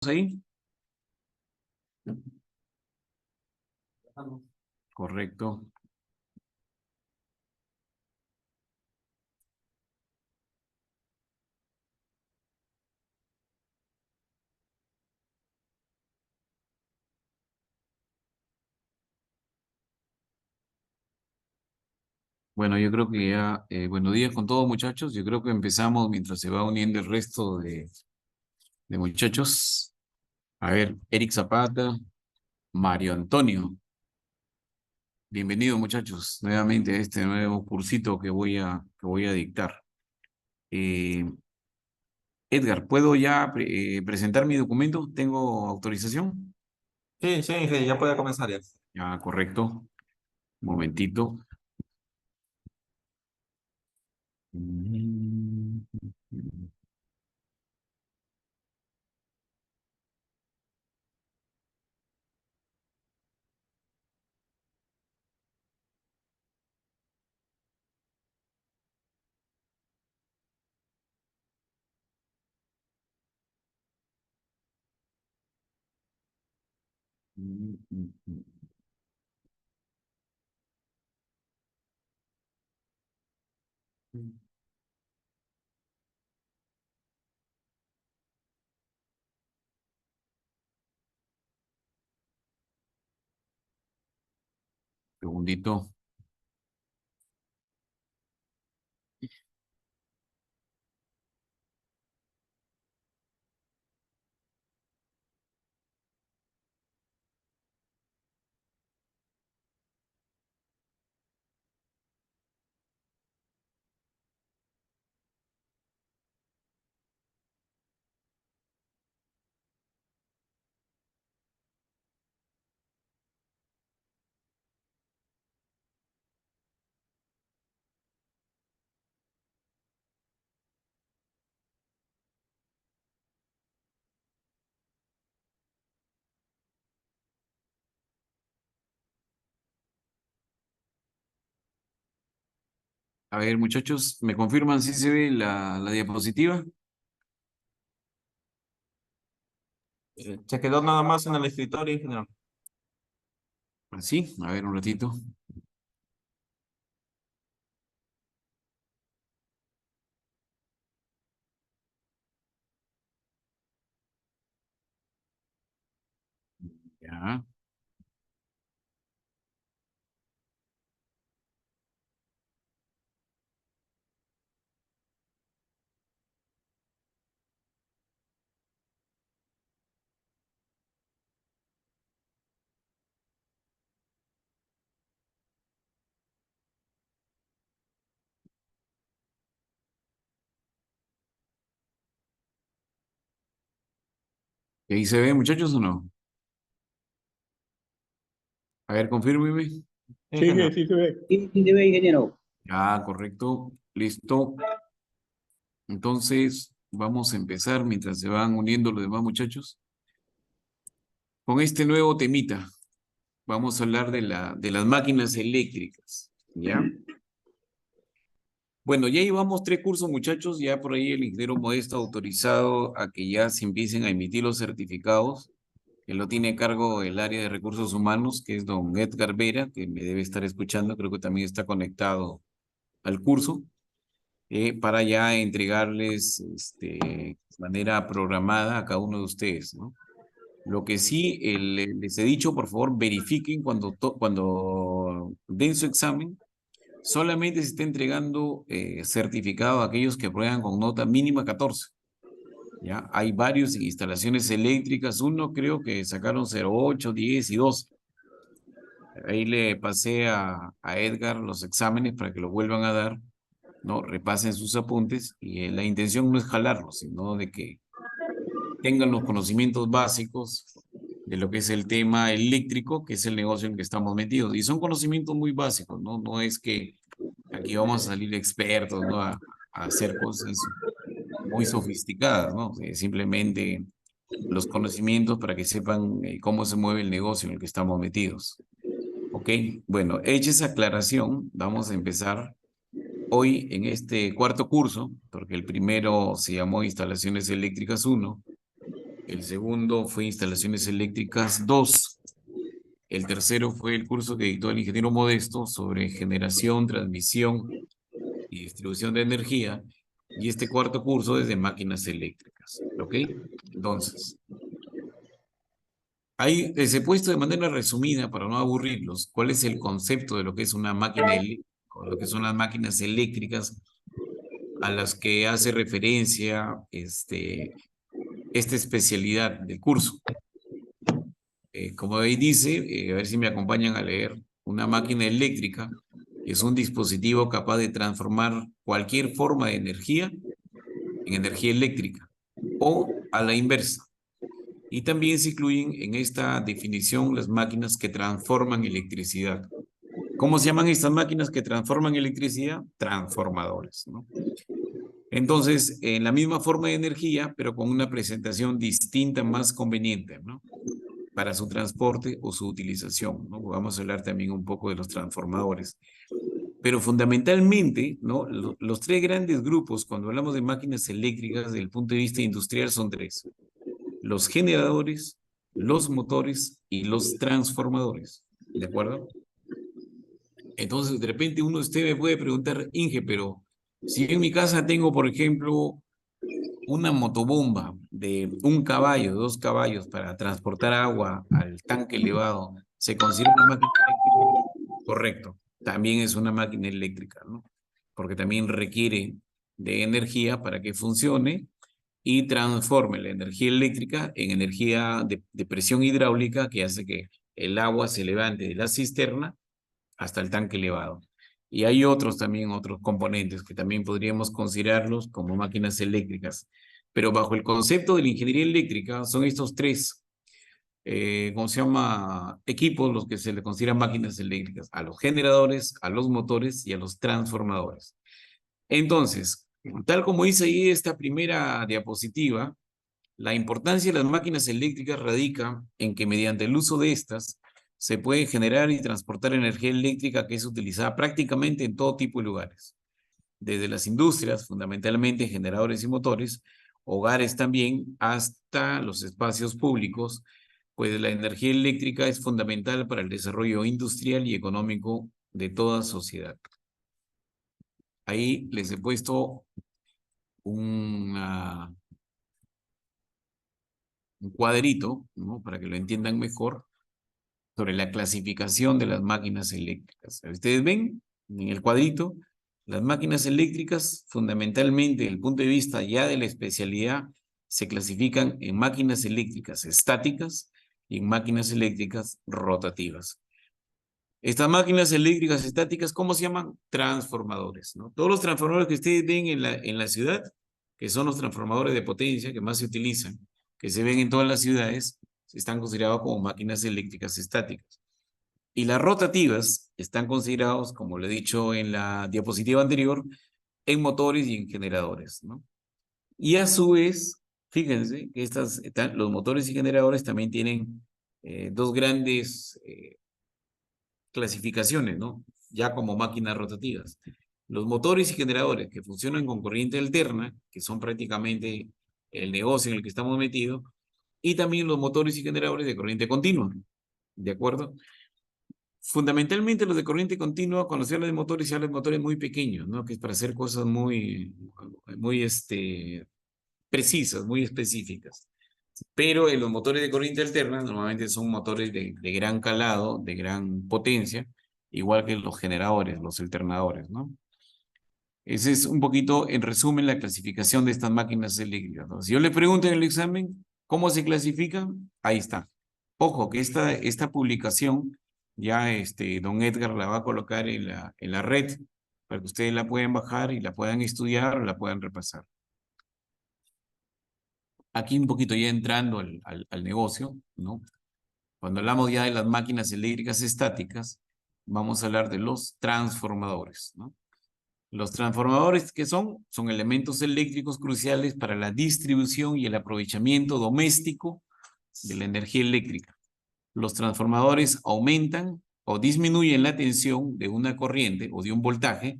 ahí? Correcto. Bueno, yo creo que ya, buenos días con todos muchachos. Yo creo que empezamos mientras se va uniendo el resto de muchachos. A ver, Eric Zapata, Mario Antonio. Bienvenidos muchachos nuevamente a este nuevo cursito que voy a dictar. Eh, Edgar, ¿puedo ya presentar mi documento? ¿Tengo autorización? Sí, sí, sí, ya puede comenzar ya. Ya, correcto. Un momentito. Segundito. A ver, muchachos, ¿me confirman si se ve la diapositiva? Se quedó nada más en el escritorio, ingeniero. Así, a ver un ratito. Ya. ¿Y ahí se ve, muchachos, o no? A ver, confírmeme. Sí, sí, sí se ve. Sí, sí, debe, ingeniero. Ah, correcto. Listo. Entonces, vamos a empezar mientras se van uniendo los demás muchachos. Con este nuevo temita, vamos a hablar de las máquinas eléctricas. ¿Ya? Bueno, ya llevamos 3 cursos, muchachos. Ya por ahí el ingeniero Modesto ha autorizado a que ya se empiecen a emitir los certificados, que lo tiene a cargo el área de recursos humanos, que es don Edgar Vera, que me debe estar escuchando. Creo que también está conectado al curso. Para ya entregarles de manera programada a cada uno de ustedes, ¿no? Lo que sí, les he dicho, por favor, verifiquen cuando den su examen, solamente se está entregando certificado a aquellos que aprueban con nota mínima 14. ¿Ya? Hay varios en instalaciones eléctricas, uno creo que sacaron 08, 10 y 12. Ahí le pasé a Edgar los exámenes para que los vuelvan a dar, ¿no? Repasen sus apuntes y la intención no es jalarlos, sino de que tengan los conocimientos básicos de lo que es el tema eléctrico, que es el negocio en que estamos metidos. Y son conocimientos muy básicos, ¿no? No es que aquí vamos a salir expertos, ¿no? A hacer cosas muy sofisticadas, ¿no? Simplemente los conocimientos para que sepan cómo se mueve el negocio en el que estamos metidos. ¿Ok? Bueno, hecha esa aclaración, vamos a empezar hoy en este cuarto curso, porque el primero se llamó Instalaciones Eléctricas 1. El segundo fue Instalaciones Eléctricas 2. El tercero fue el curso que dictó el ingeniero Modesto sobre generación, transmisión y distribución de energía. Y este cuarto curso es de máquinas eléctricas. ¿Ok? Entonces, ahí les he puesto de manera resumida, para no aburrirlos, cuál es el concepto de lo que es una máquina eléctrica, o lo que son las máquinas eléctricas a las que hace referencia esta especialidad del curso. Como ahí dice, a ver si me acompañan a leer, una máquina eléctrica es un dispositivo capaz de transformar cualquier forma de energía en energía eléctrica o a la inversa. Y también se incluyen en esta definición las máquinas que transforman electricidad. ¿Cómo se llaman estas máquinas que transforman electricidad? Transformadores, ¿no? Entonces, en la misma forma de energía, pero con una presentación distinta, más conveniente, ¿no? Para su transporte o su utilización, ¿no? Vamos a hablar también un poco de los transformadores. Pero fundamentalmente, ¿no? Los tres grandes grupos, cuando hablamos de máquinas eléctricas desde el punto de vista industrial, son tres: los generadores, los motores y los transformadores. ¿De acuerdo? Entonces, de repente usted me puede preguntar, Inge, pero si en mi casa tengo, por ejemplo, una motobomba de 1 caballo, 2 caballos para transportar agua al tanque elevado, ¿se considera una máquina eléctrica? Correcto, también es una máquina eléctrica, ¿no? Porque también requiere de energía para que funcione y transforme la energía eléctrica en energía de presión hidráulica que hace que el agua se levante de la cisterna hasta el tanque elevado. Y hay otros también, otros componentes que también podríamos considerarlos como máquinas eléctricas. Pero bajo el concepto de la ingeniería eléctrica son estos tres, ¿cómo se llama? Equipos los que se le consideran máquinas eléctricas: a los generadores, a los motores y a los transformadores. Entonces, tal como dice ahí esta primera diapositiva, la importancia de las máquinas eléctricas radica en que mediante el uso de estas se puede generar y transportar energía eléctrica que es utilizada prácticamente en todo tipo de lugares, desde las industrias, fundamentalmente generadores y motores, hogares también, hasta los espacios públicos, pues la energía eléctrica es fundamental para el desarrollo industrial y económico de toda sociedad. Ahí les he puesto un cuadrito, ¿no? Para que lo entiendan mejor, sobre la clasificación de las máquinas eléctricas. Ustedes ven en el cuadrito, las máquinas eléctricas, fundamentalmente desde el punto de vista ya de la especialidad, se clasifican en máquinas eléctricas estáticas y en máquinas eléctricas rotativas. Estas máquinas eléctricas estáticas, ¿cómo se llaman? Transformadores, ¿no? Todos los transformadores que ustedes ven en la ciudad, que son los transformadores de potencia que más se utilizan, que se ven en todas las ciudades, están considerados como máquinas eléctricas estáticas. Y las rotativas están considerados, como lo he dicho en la diapositiva anterior, en motores y en generadores, ¿no? Y a su vez, fíjense que los motores y generadores también tienen dos grandes clasificaciones, ¿no? Ya como máquinas rotativas. Los motores y generadores que funcionan con corriente alterna, que son prácticamente el negocio en el que estamos metidos, y también los motores y generadores de corriente continua, ¿de acuerdo? Fundamentalmente los de corriente continua, cuando se habla de motores, se habla de motores muy pequeños, ¿no? Que es para hacer cosas muy precisas, muy específicas. Pero en los motores de corriente alterna normalmente son motores de gran calado, de gran potencia, igual que los generadores, los alternadores, ¿no? Ese es un poquito, en resumen, la clasificación de estas máquinas eléctricas, ¿no? Si yo le pregunto en el examen, ¿cómo se clasifican? Ahí está. Ojo, que esta publicación ya don Edgar la va a colocar en la red para que ustedes la puedan bajar y la puedan estudiar o la puedan repasar. Aquí un poquito ya entrando al negocio, ¿no? Cuando hablamos ya de las máquinas eléctricas estáticas, vamos a hablar de los transformadores, ¿no? Los transformadores, ¿qué son? Son elementos eléctricos cruciales para la distribución y el aprovechamiento doméstico de la energía eléctrica. Los transformadores aumentan o disminuyen la tensión de una corriente o de un voltaje,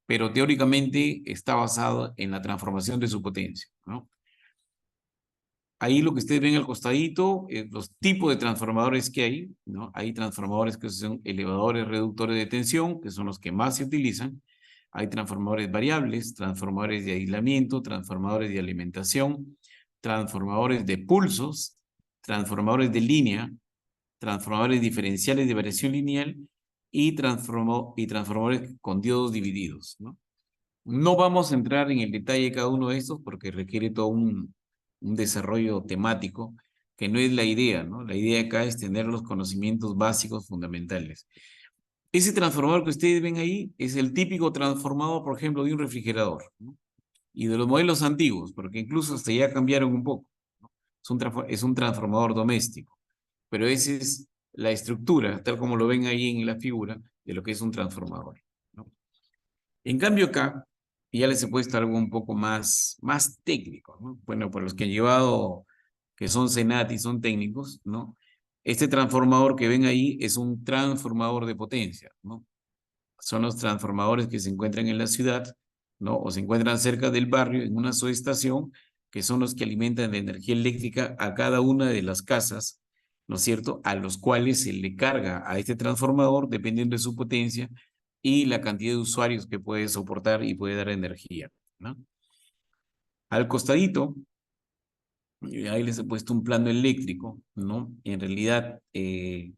pero teóricamente está basado en la transformación de su potencia, ¿no? Ahí lo que ustedes ven al costadito, los tipos de transformadores que hay, ¿no? Hay transformadores que son elevadores reductores de tensión, que son los que más se utilizan. Hay transformadores variables, transformadores de aislamiento, transformadores de alimentación, transformadores de pulsos, transformadores de línea, transformadores diferenciales de variación lineal y transformadores con diodos divididos, ¿no? No vamos a entrar en el detalle de cada uno de estos porque requiere todo un desarrollo temático que no es la idea, ¿no? La idea acá es tener los conocimientos básicos fundamentales. Ese transformador que ustedes ven ahí es el típico transformador, por ejemplo, de un refrigerador, ¿no? Y de los modelos antiguos, porque incluso hasta ya cambiaron un poco, ¿no? Es un transformador doméstico, pero esa es la estructura, tal como lo ven ahí en la figura, de lo que es un transformador, ¿no? En cambio acá, ya les he puesto algo un poco más técnico, ¿no? Bueno, para los que han llevado, que son Senat y son técnicos, ¿no? Este transformador que ven ahí es un transformador de potencia, ¿no? Son los transformadores que se encuentran en la ciudad, ¿no? O se encuentran cerca del barrio, en una subestación, que son los que alimentan de energía eléctrica a cada una de las casas, ¿no es cierto? A los cuales se le carga a este transformador, dependiendo de su potencia, y la cantidad de usuarios que puede soportar y puede dar energía, ¿no? Al costadito, ahí les he puesto un plano eléctrico, ¿no? En realidad, en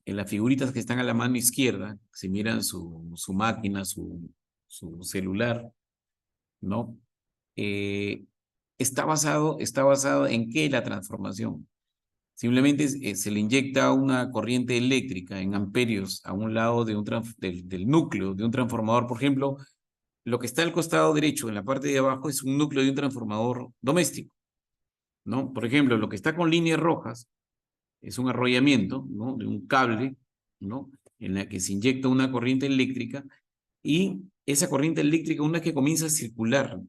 las figuritas que están a la mano izquierda, si miran su máquina, su celular, ¿no? Eh, está basado en qué la transformación. Simplemente se le inyecta una corriente eléctrica en amperios a un lado de del núcleo de un transformador. Por ejemplo, lo que está al costado derecho, en la parte de abajo, es un núcleo de un transformador doméstico, ¿no? Por ejemplo, lo que está con líneas rojas es un arrollamiento, ¿no? De un cable, ¿no? En la que se inyecta una corriente eléctrica y esa corriente eléctrica, una vez que comienza a circular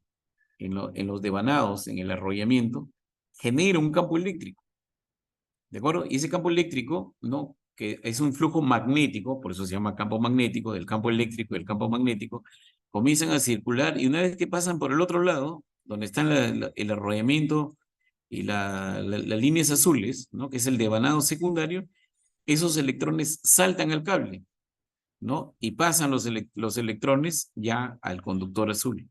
en los devanados, en el arrollamiento, genera un campo eléctrico, ¿de acuerdo? Y ese campo eléctrico, ¿no? Que es un flujo magnético, por eso se llama campo magnético, del campo eléctrico y del campo magnético, comienzan a circular y una vez que pasan por el otro lado, donde están el arrollamiento y las líneas azules, ¿no? Que es el devanado secundario, esos electrones saltan al cable, ¿no? Y pasan los electrones ya al conductor azul,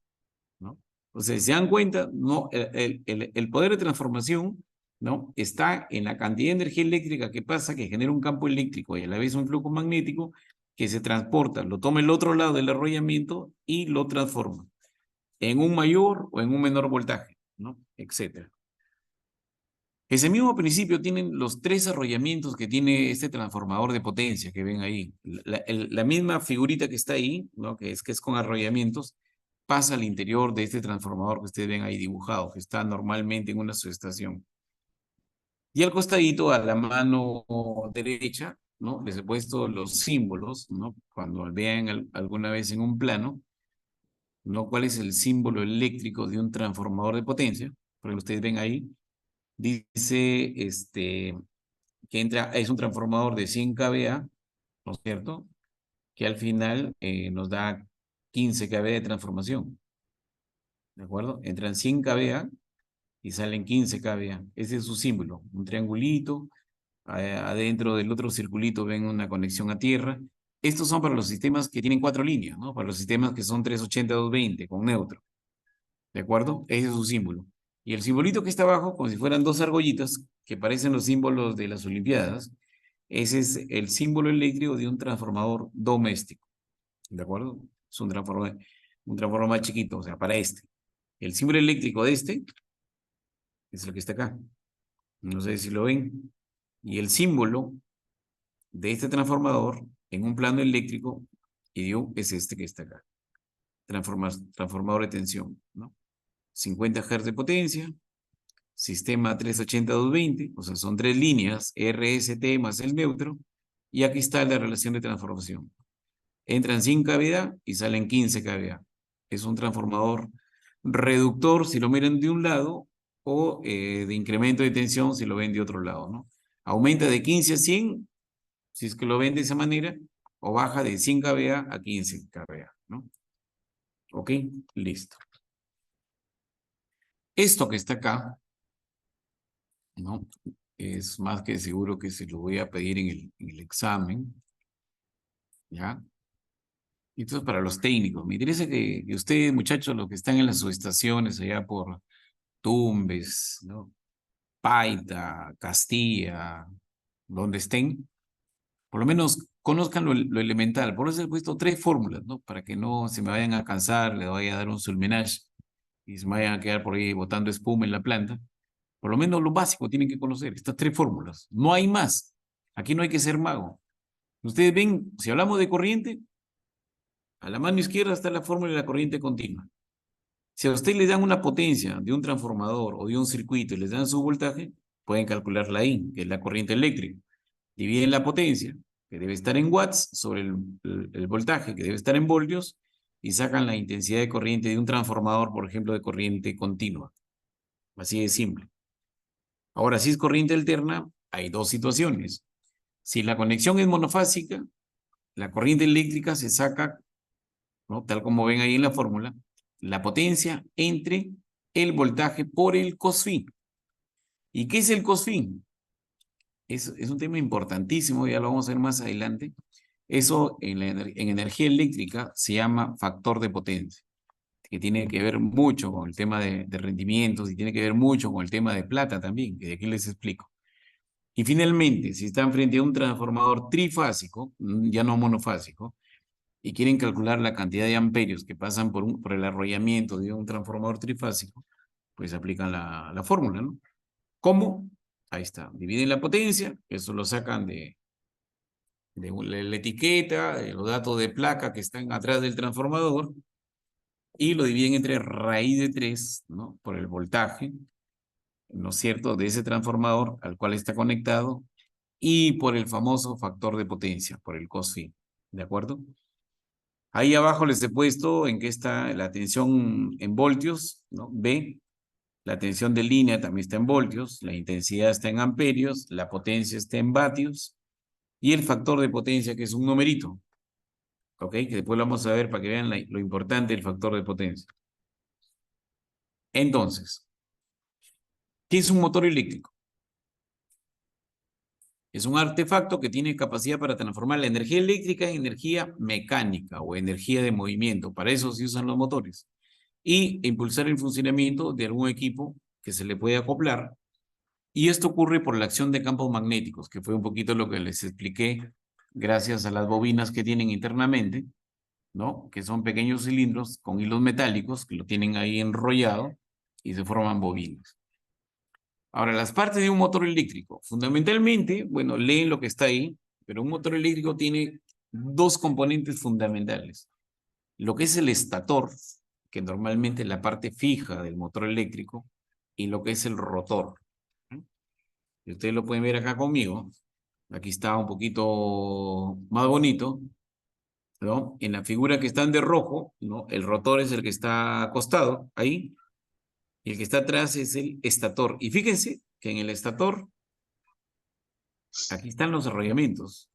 ¿no? Entonces, se dan cuenta, ¿no? El poder de transformación, ¿no? Está en la cantidad de energía eléctrica que pasa, que genera un campo eléctrico y a la vez un flujo magnético que se transporta, lo toma el otro lado del arrollamiento y lo transforma en un mayor o en un menor voltaje, ¿no? Etcétera. Ese mismo principio tienen los tres arrollamientos que tiene este transformador de potencia que ven ahí. La misma figurita que está ahí, ¿no? Que es con arrollamientos, pasa al interior de este transformador que ustedes ven ahí dibujado, que está normalmente en una subestación. Y al costadito, a la mano derecha, ¿no? Les he puesto los símbolos, ¿no? Cuando vean alguna vez en un plano, ¿no? ¿Cuál es el símbolo eléctrico de un transformador de potencia? Porque ustedes ven ahí, dice, que entra, es un transformador de 100 kVA, ¿no es cierto? Que al final nos da 15 kVA de transformación, ¿de acuerdo? Entran 100 kVA y salen 15 kVA. Ese es su símbolo, un triangulito, adentro del otro circulito ven una conexión a tierra. Estos son para los sistemas que tienen 4 líneas, ¿no? Para los sistemas que son 380-220 con neutro, ¿de acuerdo? Ese es su símbolo. Y el simbolito que está abajo, como si fueran dos argollitas, que parecen los símbolos de las Olimpiadas, ese es el símbolo eléctrico de un transformador doméstico, ¿de acuerdo? Es un transformador más chiquito, o sea, para este. El símbolo eléctrico de este es el que está acá. No sé si lo ven. Y el símbolo de este transformador en un plano eléctrico es este que está acá. Transformador de tensión, ¿no? 50 Hz de potencia, sistema 380-220, o sea, son tres líneas, RST más el neutro, y aquí está la relación de transformación. Entran 100 kVA y salen 15 kVA. Es un transformador reductor si lo miran de un lado o de incremento de tensión si lo ven de otro lado, ¿no? Aumenta de 15 a 100 si es que lo ven de esa manera o baja de 100 kVA a 15 kVA, ¿no? Ok, listo. Esto que está acá ¿no? Es más que seguro que se lo voy a pedir en el examen, ¿ya? Entonces, para los técnicos, me interesa que ustedes, muchachos, los que están en las subestaciones allá por Tumbes, ¿no? Paita, Castilla, donde estén, por lo menos conozcan lo elemental. Por eso he puesto 3 fórmulas, ¿no? Para que no se me vayan a cansar, le vaya a dar un sulmenage y se me vayan a quedar por ahí botando espuma en la planta. Por lo menos lo básico tienen que conocer, estas 3 fórmulas. No hay más. Aquí no hay que ser mago. Ustedes ven, si hablamos de corriente, a la mano izquierda está la fórmula de la corriente continua. Si a usted le dan una potencia de un transformador o de un circuito y les dan su voltaje, pueden calcular la I, que es la corriente eléctrica. Dividen la potencia, que debe estar en watts, sobre el voltaje, que debe estar en voltios, y sacan la intensidad de corriente de un transformador, por ejemplo, de corriente continua. Así de simple. Ahora, si es corriente alterna, hay 2 situaciones. Si la conexión es monofásica, la corriente eléctrica se saca, ¿no? Tal como ven ahí en la fórmula, la potencia entre el voltaje por el cosφ. ¿Y qué es el cosφ? Es un tema importantísimo, ya lo vamos a ver más adelante. Eso en energía eléctrica se llama factor de potencia, que tiene que ver mucho con el tema de rendimientos y tiene que ver mucho con el tema de plata también, que de aquí les explico. Y finalmente, si están frente a un transformador trifásico, ya no monofásico, y quieren calcular la cantidad de amperios que pasan por el arrollamiento de un transformador trifásico, pues aplican la fórmula, ¿no? ¿Cómo? Ahí está. Dividen la potencia, eso lo sacan de la etiqueta, de los datos de placa que están atrás del transformador, y lo dividen entre raíz de 3, ¿no? Por el voltaje, ¿no es cierto?, de ese transformador al cual está conectado, y por el famoso factor de potencia, por el cosφ. ¿De acuerdo? Ahí abajo les he puesto en qué está la tensión en voltios, ¿no? B. La tensión de línea también está en voltios, la intensidad está en amperios, la potencia está en vatios, y el factor de potencia, que es un numerito, ¿ok? Que después lo vamos a ver para que vean lo importante del factor de potencia. Entonces, ¿qué es un motor eléctrico? Es un artefacto que tiene capacidad para transformar la energía eléctrica en energía mecánica o energía de movimiento. Para eso se usan los motores. Y impulsar el funcionamiento de algún equipo que se le puede acoplar. Y esto ocurre por la acción de campos magnéticos, que fue un poquito lo que les expliqué gracias a las bobinas que tienen internamente, ¿no? Que son pequeños cilindros con hilos metálicos que lo tienen ahí enrollado y se forman bobinas. Ahora, las partes de un motor eléctrico, fundamentalmente, bueno, leen lo que está ahí, pero un motor eléctrico tiene 2 componentes fundamentales. Lo que es el estator, que normalmente es la parte fija del motor eléctrico, y lo que es el rotor. Y ustedes lo pueden ver acá conmigo. Aquí está un poquito más bonito, ¿no? En la figura que están de rojo, ¿no? El rotor es el que está acostado ahí, y el que está atrás es el estator. Y fíjense que en el estator, aquí están los arrollamientos.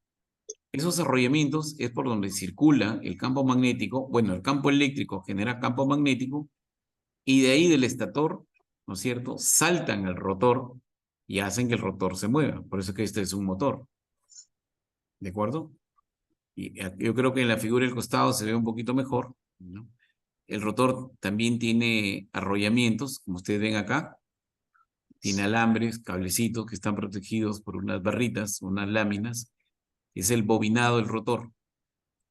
Esos arrollamientos es por donde circula el campo magnético. Bueno, el campo eléctrico genera campo magnético, y de ahí del estator, ¿no es cierto?, saltan al rotor y hacen que el rotor se mueva. Por eso que este es un motor. ¿De acuerdo? Y yo creo que en la figura del costado se ve un poquito mejor, ¿no? El rotor también tiene arrollamientos, como ustedes ven acá. Tiene alambres, cablecitos que están protegidos por unas barritas, unas láminas. Es el bobinado del rotor.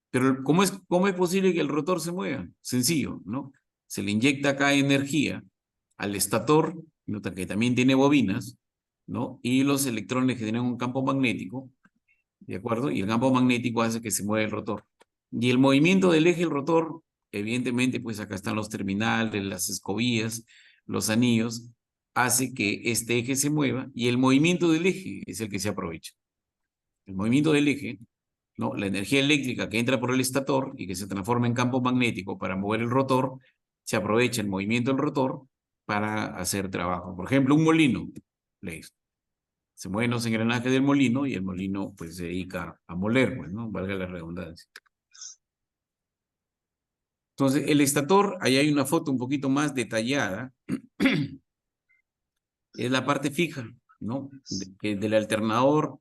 Pero ¿cómo es posible que el rotor se mueva? Sencillo, ¿no? Se le inyecta acá energía al estator, ¿no?, que también tiene bobinas, ¿no? Y los electrones generan un campo magnético, ¿de acuerdo? Y el campo magnético hace que se mueva el rotor. Y el movimiento del eje del rotor, evidentemente, pues acá están los terminales, las escobillas, los anillos, hace que este eje se mueva, y el movimiento del eje es el que se aprovecha. El movimiento del eje, ¿no?, la energía eléctrica que entra por el estator y que se transforma en campo magnético para mover el rotor, se aprovecha el movimiento del rotor para hacer trabajo. Por ejemplo, un molino, ¿lees? Se mueven los engranajes del molino y el molino pues se dedica a moler, pues, ¿no? Valga la redundancia. Entonces, el estator, ahí hay una foto un poquito más detallada, es la parte fija, ¿no? Que del alternador,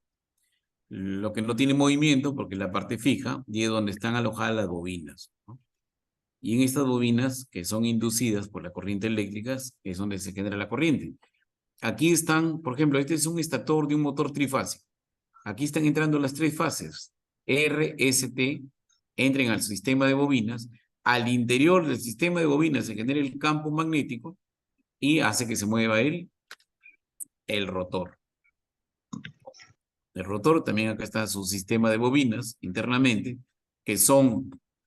lo que no tiene movimiento, porque es la parte fija, y es donde están alojadas las bobinas, ¿no? Y en estas bobinas, que son inducidas por la corriente eléctrica, es donde se genera la corriente. Aquí están, por ejemplo, este es un estator de un motor trifásico. Aquí están entrando las tres fases. R, S, T, entren al sistema de bobinas. Al interior del sistema de bobinas se genera el campo magnético y hace que se mueva el rotor. El rotor, también acá está su sistema de bobinas internamente,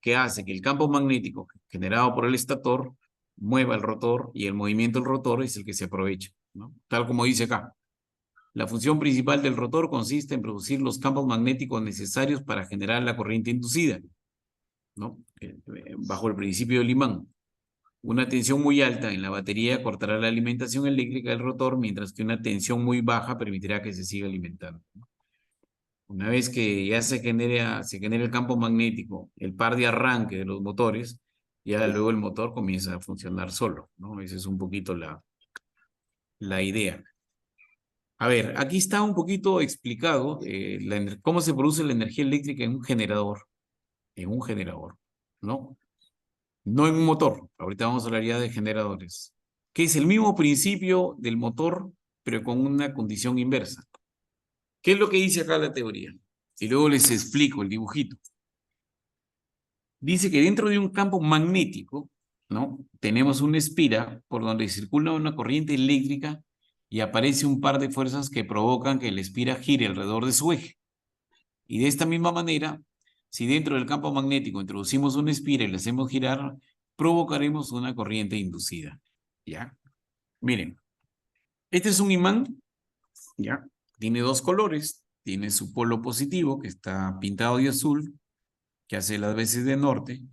que hace que el campo magnético generado por el estator mueva el rotor, y el movimiento del rotor es el que se aprovecha, ¿no? Tal como dice acá. La función principal del rotor consiste en producir los campos magnéticos necesarios para generar la corriente inducida, ¿no? Bajo el principio del imán. Una tensión muy alta en la batería cortará la alimentación eléctrica del rotor, mientras que una tensión muy baja permitirá que se siga alimentando, ¿no? Una vez que ya se genera el campo magnético, el par de arranque de los motores, ya luego el motor comienza a funcionar solo, ¿no? Esa es un poquito la idea. A ver, aquí está un poquito explicado cómo se produce la energía eléctrica en un generador, ¿no? No en un motor. Ahorita vamos a hablar ya de generadores, que es el mismo principio del motor, pero con una condición inversa. ¿Qué es lo que dice acá la teoría? Y luego les explico el dibujito. Dice que dentro de un campo magnético, ¿no? Tenemos una espira por donde circula una corriente eléctrica y aparece un par de fuerzas que provocan que la espira gire alrededor de su eje. Y de esta misma manera, si dentro del campo magnético introducimos una espira y la hacemos girar, provocaremos una corriente inducida. ¿Ya? Miren, este es un imán, ¿ya? Tiene dos colores. Tiene su polo positivo, que está pintado de azul, que hace las veces de norte,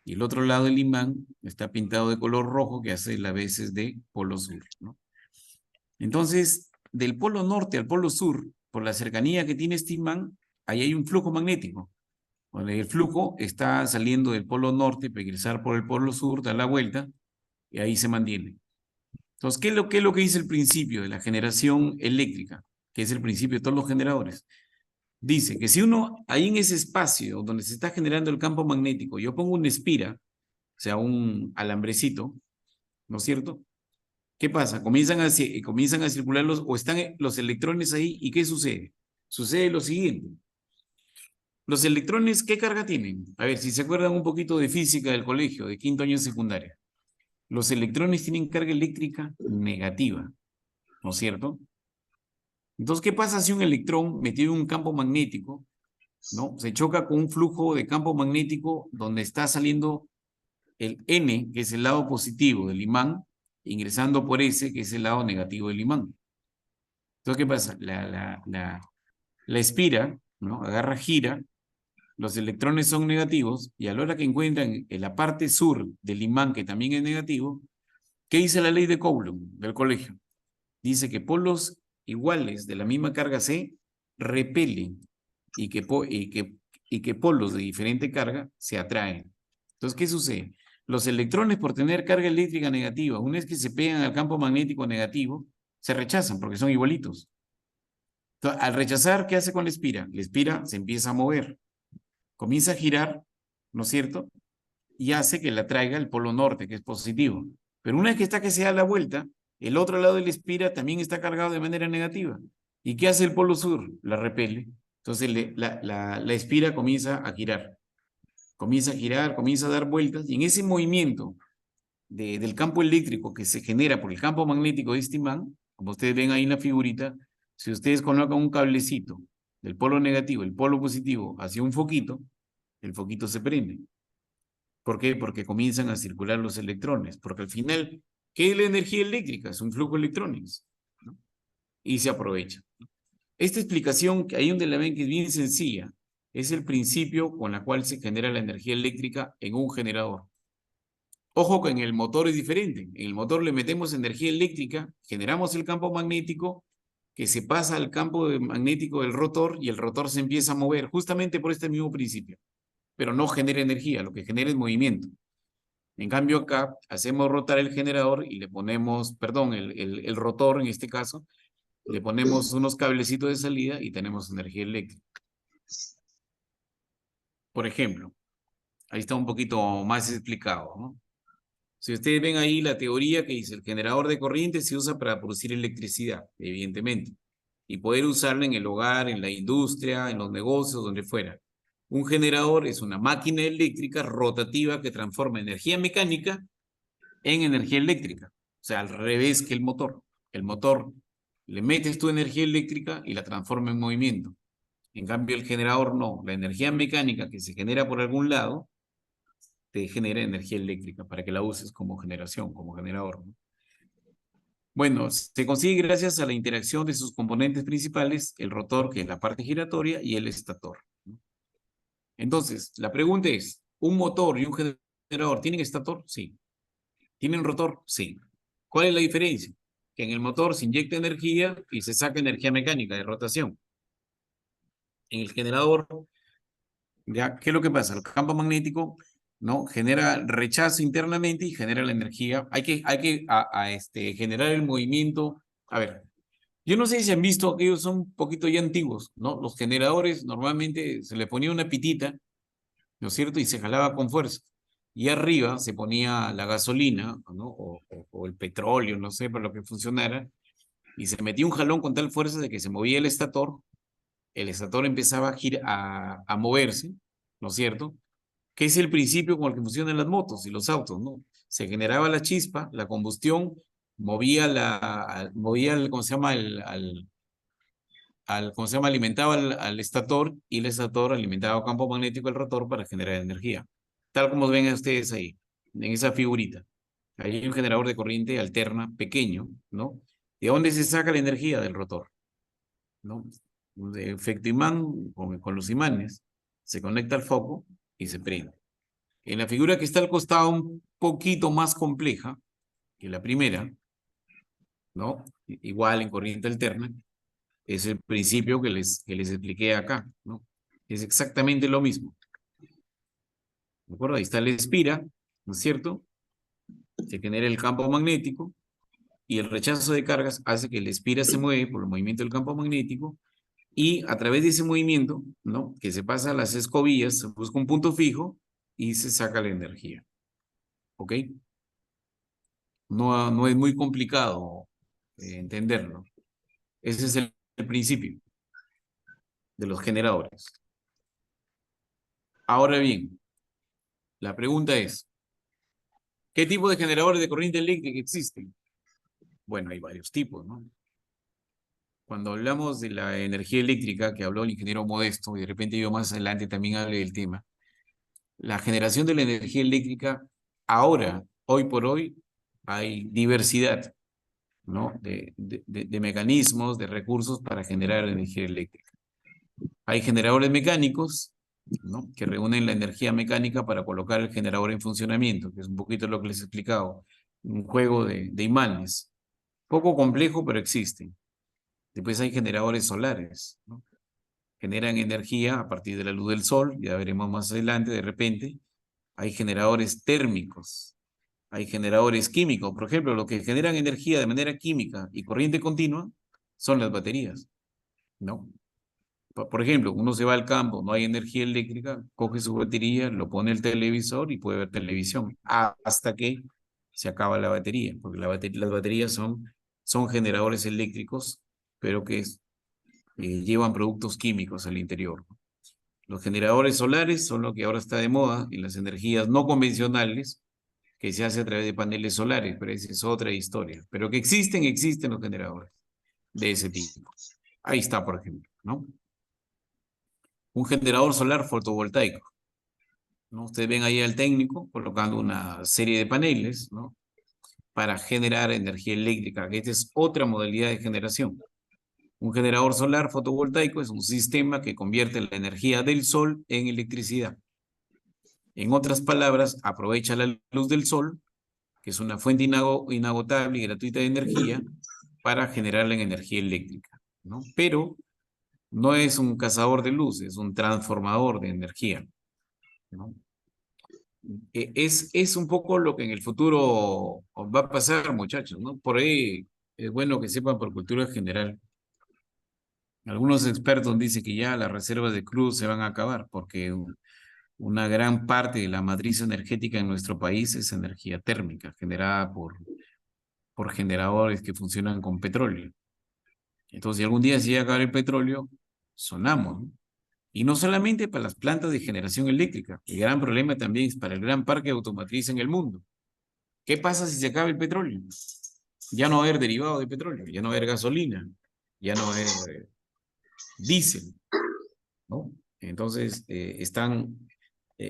y el otro lado del imán está pintado de color rojo, que hace las veces de polo sur, ¿no? Entonces, del polo norte al polo sur, por la cercanía que tiene este imán, ahí hay un flujo magnético. Donde el flujo está saliendo del polo norte para ingresar por el polo sur, da la vuelta, y ahí se mantiene. Entonces, ¿qué es lo que dice el principio de la generación eléctrica? Que es el principio de todos los generadores. Dice que si uno, ahí en ese espacio donde se está generando el campo magnético, yo pongo una espira, o sea, un alambrecito, ¿no es cierto? ¿Qué pasa? Comienzan a circular o están los electrones ahí, ¿y qué sucede? Sucede lo siguiente. Los electrones, ¿qué carga tienen? A ver, si se acuerdan un poquito de física del colegio, de quinto año de secundaria. Los electrones tienen carga eléctrica negativa, ¿no es cierto? Entonces, ¿qué pasa si un electrón metido en un campo magnético, ¿no? Se choca con un flujo de campo magnético donde está saliendo el N, que es el lado positivo del imán, ingresando por S, que es el lado negativo del imán. Entonces, ¿qué pasa? La espira, ¿no? Agarra, gira, los electrones son negativos, y a la hora que encuentran en la parte sur del imán, que también es negativo, ¿qué dice la ley de Coulomb del colegio? Dice que polos iguales de la misma carga C repelen, y que polos de diferente carga se atraen. Entonces, ¿qué sucede? Los electrones, por tener carga eléctrica negativa, una vez que se pegan al campo magnético negativo, se rechazan porque son igualitos. Entonces, al rechazar, ¿qué hace con la espira? La espira se empieza a mover, comienza a girar, ¿no es cierto? Y hace que la traiga el polo norte, que es positivo. Pero una vez que está que se da la vuelta, el otro lado de la espira también está cargado de manera negativa. ¿Y qué hace el polo sur? La repele. Entonces la espira comienza a girar. Comienza a girar, comienza a dar vueltas, y en ese movimiento del campo eléctrico que se genera por el campo magnético de este imán, como ustedes ven ahí en la figurita, si ustedes colocan un cablecito del polo negativo, el polo positivo, hacia un foquito, el foquito se prende. ¿Por qué? Porque comienzan a circular los electrones, porque al final, ¿qué es la energía eléctrica? Es un flujo de electrones, ¿no? Y se aprovecha. Esta explicación, que ahí donde la ven, que es bien sencilla, es el principio con la cual se genera la energía eléctrica en un generador. Ojo que en el motor es diferente. En el motor le metemos energía eléctrica, generamos el campo magnético, que se pasa al campo magnético del rotor, y el rotor se empieza a mover, justamente por este mismo principio. Pero no genera energía, lo que genera es movimiento. En cambio acá hacemos rotar el generador y le ponemos, perdón, el rotor en este caso, Le ponemos unos cablecitos de salida y tenemos energía eléctrica. Por ejemplo, ahí está un poquito más explicado, ¿no? Si ustedes ven ahí la teoría que dice, el generador de corriente se usa para producir electricidad, evidentemente, y poder usarla en el hogar, en la industria, en los negocios, donde fuera. Un generador es una máquina eléctrica rotativa que transforma energía mecánica en energía eléctrica. O sea, al revés que el motor. El motor le metes tu energía eléctrica y la transforma en movimiento. En cambio, el generador no. La energía mecánica que se genera por algún lado te genera energía eléctrica para que la uses como generación, como generador, ¿no? Bueno, se consigue gracias a la interacción de sus componentes principales, el rotor, que es la parte giratoria, y el estator, ¿no? Entonces, la pregunta es, ¿un motor y un generador tienen estator? Sí. ¿Tienen rotor? Sí. ¿Cuál es la diferencia? Que en el motor se inyecta energía y se saca energía mecánica de rotación. En el generador, ¿ya? ¿Qué es lo que pasa? El campo magnético, ¿no? Genera rechazo internamente y genera la energía. Hay que generar el movimiento. A ver, yo no sé si han visto, aquellos son un poquito ya antiguos, ¿no? Los generadores normalmente se le ponía una pitita, ¿no es cierto? Y se jalaba con fuerza. Y arriba se ponía la gasolina, ¿no? O el petróleo, no sé, para lo que funcionara. Y se metía un jalón con tal fuerza de que se movía el estator empezaba a moverse, ¿no es cierto? Que es el principio con el que funcionan las motos y los autos, ¿no? Se generaba la chispa, la combustión, ¿cómo se llama? ¿Cómo se llama? Alimentaba al estator y el estator alimentaba campo magnético al rotor para generar energía. Tal como ven ustedes ahí, en esa figurita. Ahí hay un generador de corriente alterna pequeño, ¿no? ¿De dónde se saca la energía? Del rotor, ¿no? De efecto imán, con los imanes, se conecta al foco y se prende. En la figura que está al costado, un poquito más compleja que la primera, ¿no? Igual en corriente alterna, es el principio que les expliqué acá, ¿no? Es exactamente lo mismo. ¿De acuerdo? Ahí está la espira, ¿no es cierto? Se genera el campo magnético y el rechazo de cargas hace que la espira se mueve por el movimiento del campo magnético y a través de ese movimiento, ¿no? Que se pasa a las escobillas, se busca un punto fijo y se saca la energía. ¿Ok? No, no es muy complicado entenderlo. Ese es el principio de los generadores. Ahora bien, la pregunta es, ¿qué tipo de generadores de corriente eléctrica existen? Bueno, hay varios tipos, ¿no? Cuando hablamos de la energía eléctrica, que habló el ingeniero Modesto, y de repente yo más adelante también hable del tema, la generación de la energía eléctrica, ahora, hoy por hoy, hay diversidad, ¿no? De mecanismos, de recursos para generar energía eléctrica. Hay generadores mecánicos, ¿no? Que reúnen la energía mecánica para colocar el generador en funcionamiento, que es un poquito lo que les he explicado, un juego de imanes. Poco complejo, pero existen. Después hay generadores solares, ¿no? Generan energía a partir de la luz del sol, ya veremos más adelante, de repente. Hay generadores térmicos, hay generadores químicos. Por ejemplo, lo que generan energía de manera química y corriente continua son las baterías, ¿no? Por ejemplo, uno se va al campo, no hay energía eléctrica, coge su batería, lo pone el televisor y puede ver televisión hasta que se acaba la batería, porque las baterías son generadores eléctricos, pero que llevan productos químicos al interior. Los generadores solares son lo que ahora está de moda y las energías no convencionales que se hace a través de paneles solares, pero esa es otra historia. Pero que existen los generadores de ese tipo. Ahí está, por ejemplo, ¿no? Un generador solar fotovoltaico, ¿no? Ustedes ven ahí al técnico colocando una serie de paneles, ¿no? Para generar energía eléctrica, que esta es otra modalidad de generación. Un generador solar fotovoltaico es un sistema que convierte la energía del sol en electricidad. En otras palabras, aprovecha la luz del sol, que es una fuente inagotable y gratuita de energía, para generarla en energía eléctrica, ¿no? Pero no es un cazador de luz, es un transformador de energía, ¿no? Es un poco lo que en el futuro va a pasar, muchachos, ¿no? Por ahí es bueno que sepan por cultura general Algunos expertos dicen que ya las reservas de crudo se van a acabar porque una gran parte de la matriz energética en nuestro país es energía térmica, generada por generadores que funcionan con petróleo. Entonces, si algún día se llega a acabar el petróleo, sonamos, ¿no? Y no solamente para las plantas de generación eléctrica, el gran problema también es para el gran parque automotriz en el mundo. ¿Qué pasa si se acaba el petróleo? Ya no va a haber derivado de petróleo, ya no va a haber gasolina, ya no va a haber diésel, ¿no? Entonces,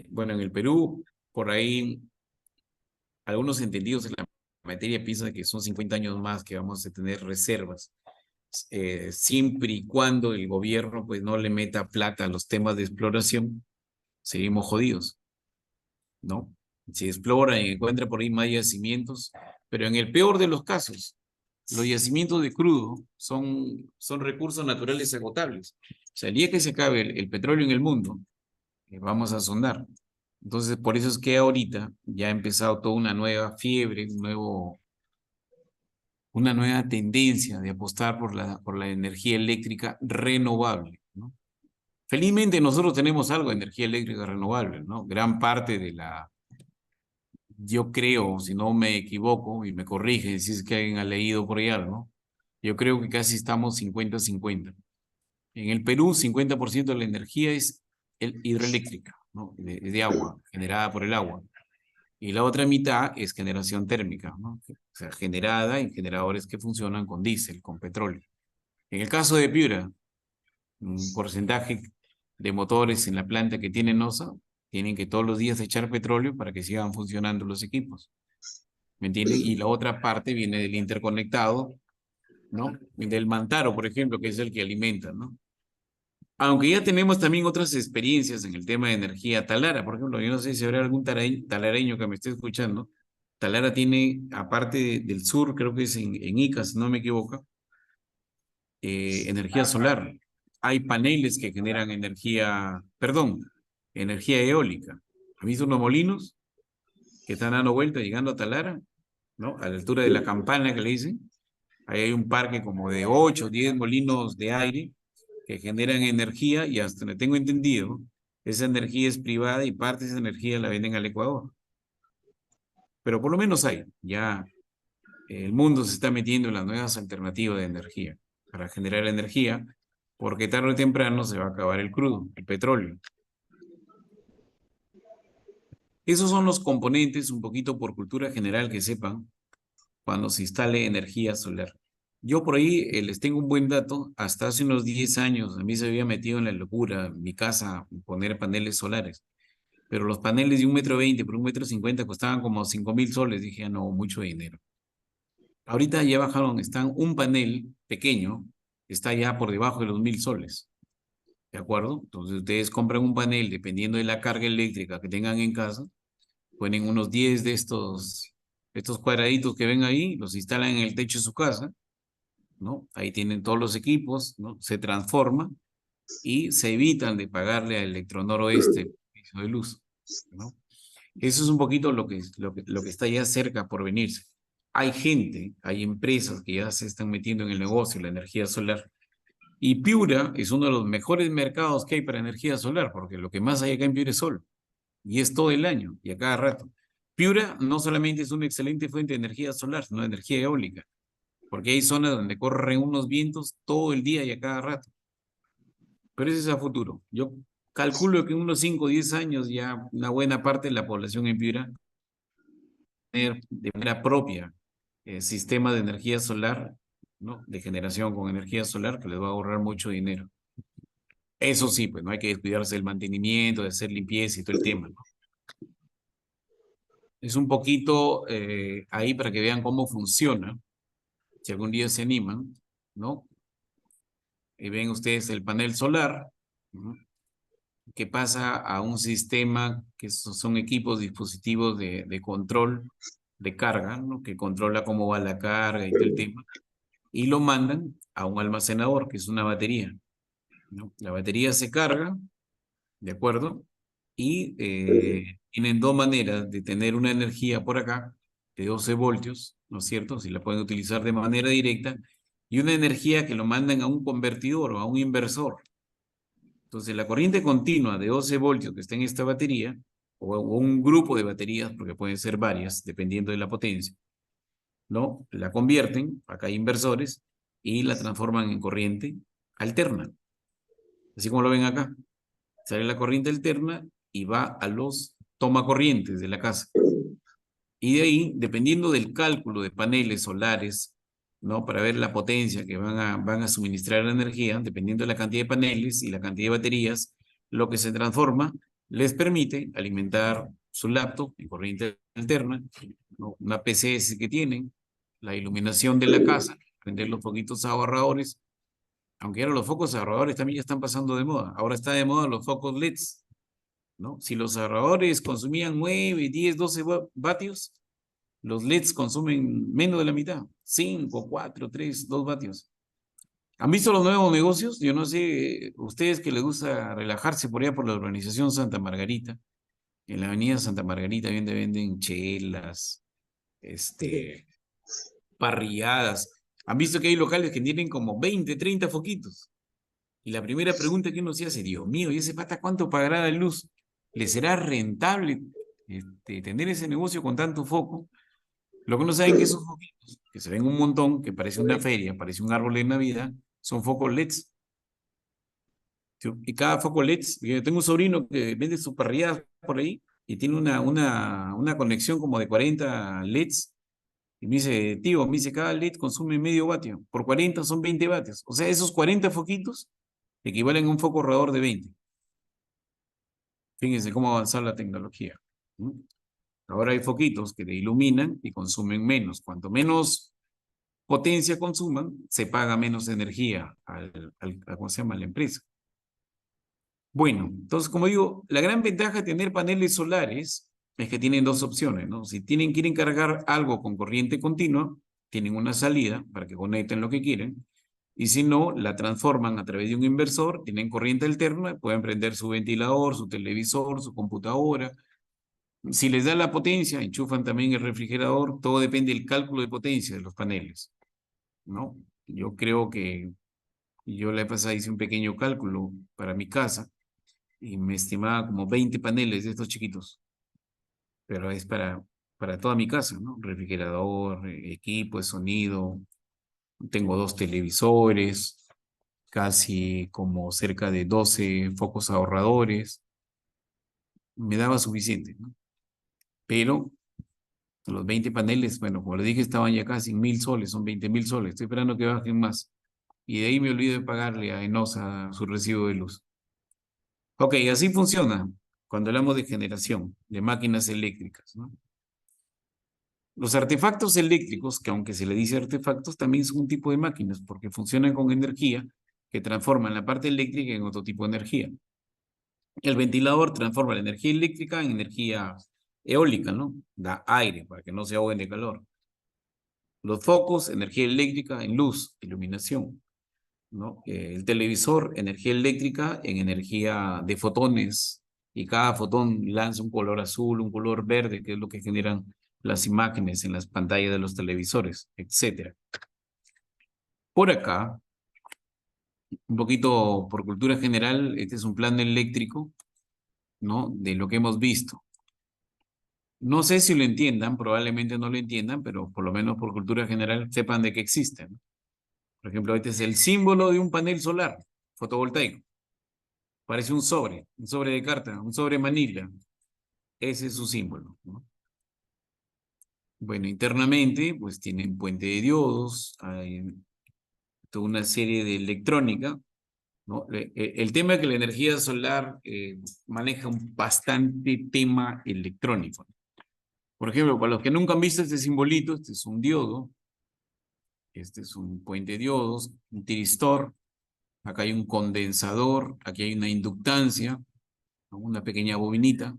bueno, en el Perú, por ahí, algunos entendidos en la materia piensan que son 50 años más que vamos a tener reservas, siempre y cuando el gobierno pues no le meta plata a los temas de exploración, seguimos jodidos, ¿no? Se explora y encuentra por ahí más yacimientos, pero en el peor de los casos, los yacimientos de crudo son recursos naturales agotables. O sea, el día que se acabe el petróleo en el mundo, vamos a sondar. Entonces, por eso es que ahorita ya ha empezado toda una nueva fiebre, una nueva tendencia de apostar por la energía eléctrica renovable, ¿no? Felizmente nosotros tenemos algo de energía eléctrica renovable, ¿no? Gran parte de yo creo, si no me equivoco, y me corrige si es que alguien ha leído por ahí algo, yo creo que casi estamos 50-50. En el Perú, 50% de la energía es hidroeléctrica, ¿no? De agua, generada por el agua. Y la otra mitad es generación térmica, ¿no? O sea, generada en generadores que funcionan con diésel, con petróleo. En el caso de Piura, un porcentaje de motores en la planta que tiene NOSA tienen que todos los días echar petróleo para que sigan funcionando los equipos. ¿Me entienden? Y la otra parte viene del interconectado, ¿no? Del Mantaro, por ejemplo, que es el que alimenta, ¿no? Aunque ya tenemos también otras experiencias en el tema de energía. Talara, por ejemplo, yo no sé si habrá algún talareño que me esté escuchando. Talara tiene, aparte del sur, creo que es en Ica, si no me equivoco, energía solar. Hay paneles que generan energía, perdón, energía eólica. ¿Han visto unos molinos que están dando vuelta llegando a Talara, ¿no? A la altura de la campana que le dicen. Ahí hay un parque como de 8 o 10 molinos de aire que generan energía y hasta donde tengo entendido, esa energía es privada y parte de esa energía la venden al Ecuador. Pero por lo menos hay, ya el mundo se está metiendo en las nuevas alternativas de energía para generar energía, porque tarde o temprano se va a acabar el crudo, el petróleo. Esos son los componentes, un poquito por cultura general que sepan, cuando se instale energía solar. Yo por ahí les tengo un buen dato. Hasta hace unos 10 años a mí se había metido en la locura en mi casa poner paneles solares. Pero los paneles de 1,20 m por 1,50 m costaban como 5.000 soles. Dije, "Ah, no, mucho dinero". Ahorita ya bajaron, están un panel pequeño, está ya por debajo de los 1.000 soles. ¿De acuerdo? Entonces ustedes compran un panel dependiendo de la carga eléctrica que tengan en casa, ponen unos 10 de estos cuadraditos que ven ahí, los instalan en el techo de su casa, ¿no? Ahí tienen todos los equipos, ¿no? Se transforma y se evitan de pagarle a Electronor Oeste de luz, ¿no? Eso es un poquito lo que está ya cerca por venirse. Hay gente, hay empresas que ya se están metiendo en el negocio, la energía solar. Y Piura es uno de los mejores mercados que hay para energía solar, porque lo que más hay acá en Piura es sol. Y es todo el año y a cada rato. Piura no solamente es una excelente fuente de energía solar, sino de energía eólica, porque hay zonas donde corren unos vientos todo el día y a cada rato. Pero eso es a futuro. Yo calculo que en unos 5 o 10 años ya una buena parte de la población en Piura tener de manera propia sistema de energía solar, ¿no? De generación con energía solar que les va a ahorrar mucho dinero. Eso sí, pues no hay que descuidarse del mantenimiento, de hacer limpieza y todo el tema, ¿no? Es un poquito ahí para que vean cómo funciona, si algún día se animan, ¿no? Y ven ustedes el panel solar, ¿no? Que pasa a un sistema que son equipos, dispositivos de control de carga, ¿no? Que controla cómo va la carga y todo el tema, y lo mandan a un almacenador, que es una batería, ¿no? La batería se carga, ¿de acuerdo? Y tienen dos maneras de tener una energía por acá de 12 voltios, ¿no es cierto? Si la pueden utilizar de manera directa, y una energía que lo mandan a un convertidor o a un inversor. Entonces, la corriente continua de 12 voltios que está en esta batería, o un grupo de baterías, porque pueden ser varias, dependiendo de la potencia, ¿no? La convierten, acá hay inversores, y la transforman en corriente alterna. Así como lo ven acá. Sale la corriente alterna y va a los tomacorrientes de la casa. Y de ahí, dependiendo del cálculo de paneles solares, ¿no? Para ver la potencia que van a suministrar la energía, dependiendo de la cantidad de paneles y la cantidad de baterías, lo que se transforma les permite alimentar su laptop en corriente alterna, ¿no? Una PCS que tienen, la iluminación de la casa, prender los foquitos ahorradores, aunque ahora los focos ahorradores también ya están pasando de moda. Ahora está de moda los focos LEDs, ¿no? Si los ahorradores consumían 9, 10, 12 vatios, los LEDs consumen menos de la mitad, 5, 4, 3, 2 vatios. ¿Han visto los nuevos negocios? Yo no sé, ustedes que les gusta relajarse por allá por la urbanización Santa Margarita, en la avenida Santa Margarita venden chelas, parrilladas. ¿Han visto que hay locales que tienen como 20, 30 foquitos? Y la primera pregunta que uno se hace, Dios mío, ¿y ese pata cuánto pagará de luz? ¿Le será rentable tener ese negocio con tanto foco? Lo que no saben que esos foquitos, que se ven un montón, que parece una feria, parece un árbol de Navidad, son focos LEDs. ¿Sí? Y cada foco LEDs, yo tengo un sobrino que vende sus parrilladas por ahí y tiene una conexión como de 40 LEDs. Y me dice, tío, me dice, cada LED consume medio vatio. Por 40 son 20 vatios. O sea, esos 40 foquitos equivalen a un foco ahorrador de 20. Fíjense cómo ha avanzado la tecnología. ¿Mm? Ahora hay foquitos que te iluminan y consumen menos. Cuanto menos potencia consuman, se paga menos energía ¿cómo se llama? A la empresa. Bueno, entonces, como digo, la gran ventaja de tener paneles solares es que tienen dos opciones, ¿no? Si quieren cargar algo con corriente continua, tienen una salida para que conecten lo que quieren, y si no, la transforman a través de un inversor, tienen corriente alterna, pueden prender su ventilador, su televisor, su computadora. Si les da la potencia, enchufan también el refrigerador, todo depende del cálculo de potencia de los paneles, ¿no? Yo creo que yo la vez pasada hice un pequeño cálculo para mi casa y me estimaba como 20 paneles de estos chiquitos, pero es para toda mi casa, ¿no? Refrigerador, equipo de sonido, tengo 2 televisores, casi como cerca de 12 focos ahorradores, me daba suficiente, ¿no? Pero los 20 paneles, bueno, como le dije, estaban ya casi en 1.000 soles, son 20.000 soles, estoy esperando que bajen más. Y de ahí me olvido de pagarle a Enosa su recibo de luz. Ok, así funciona cuando hablamos de generación, de máquinas eléctricas, ¿no? Los artefactos eléctricos, que aunque se le dice artefactos, también son un tipo de máquinas porque funcionan con energía que transforman la parte eléctrica en otro tipo de energía. El ventilador transforma la energía eléctrica en energía eólica, ¿no? Da aire para que no se ahoguen de calor. Los focos, energía eléctrica en luz, iluminación, ¿no? El televisor, energía eléctrica en energía de fotones, y cada fotón lanza un color azul, un color verde, que es lo que generan las imágenes en las pantallas de los televisores, etcétera. Por acá, un poquito por cultura general, este es un plano eléctrico, ¿no? De lo que hemos visto. No sé si lo entiendan, probablemente no lo entiendan, pero por lo menos por cultura general sepan de que existen. Por ejemplo, este es el símbolo de un panel solar fotovoltaico. Parece un sobre de carta, un sobre manila. Ese es su símbolo, ¿no? Bueno, internamente, pues tienen puente de diodos, hay toda una serie de electrónica, ¿no? El tema es que la energía solar maneja un bastante tema electrónico. Por ejemplo, para los que nunca han visto este simbolito, este es un diodo, este es un puente de diodos, un tiristor, acá hay un condensador, aquí hay una inductancia, ¿no? Una pequeña bobinita,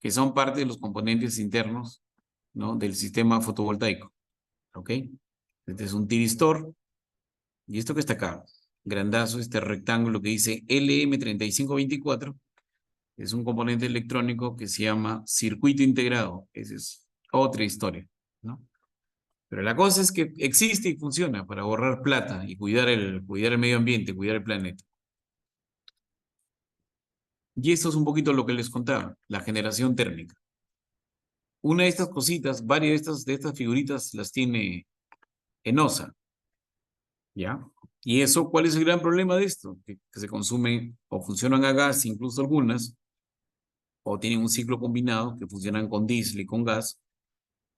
que son parte de los componentes internos, ¿no? Del sistema fotovoltaico, ¿ok? Este es un tiristor, y esto que está acá, grandazo, este rectángulo que dice LM3524, es un componente electrónico que se llama circuito integrado. Esa es otra historia, ¿no? Pero la cosa es que existe y funciona para ahorrar plata y cuidar el medio ambiente, cuidar el planeta. Y esto es un poquito lo que les contaba, la generación térmica. Una de estas cositas, varias de estas figuritas las tiene ENOSA, ¿ya? Y eso, ¿cuál es el gran problema de esto? Que se consumen o funcionan a gas, incluso algunas, o tienen un ciclo combinado que funcionan con diésel y con gas,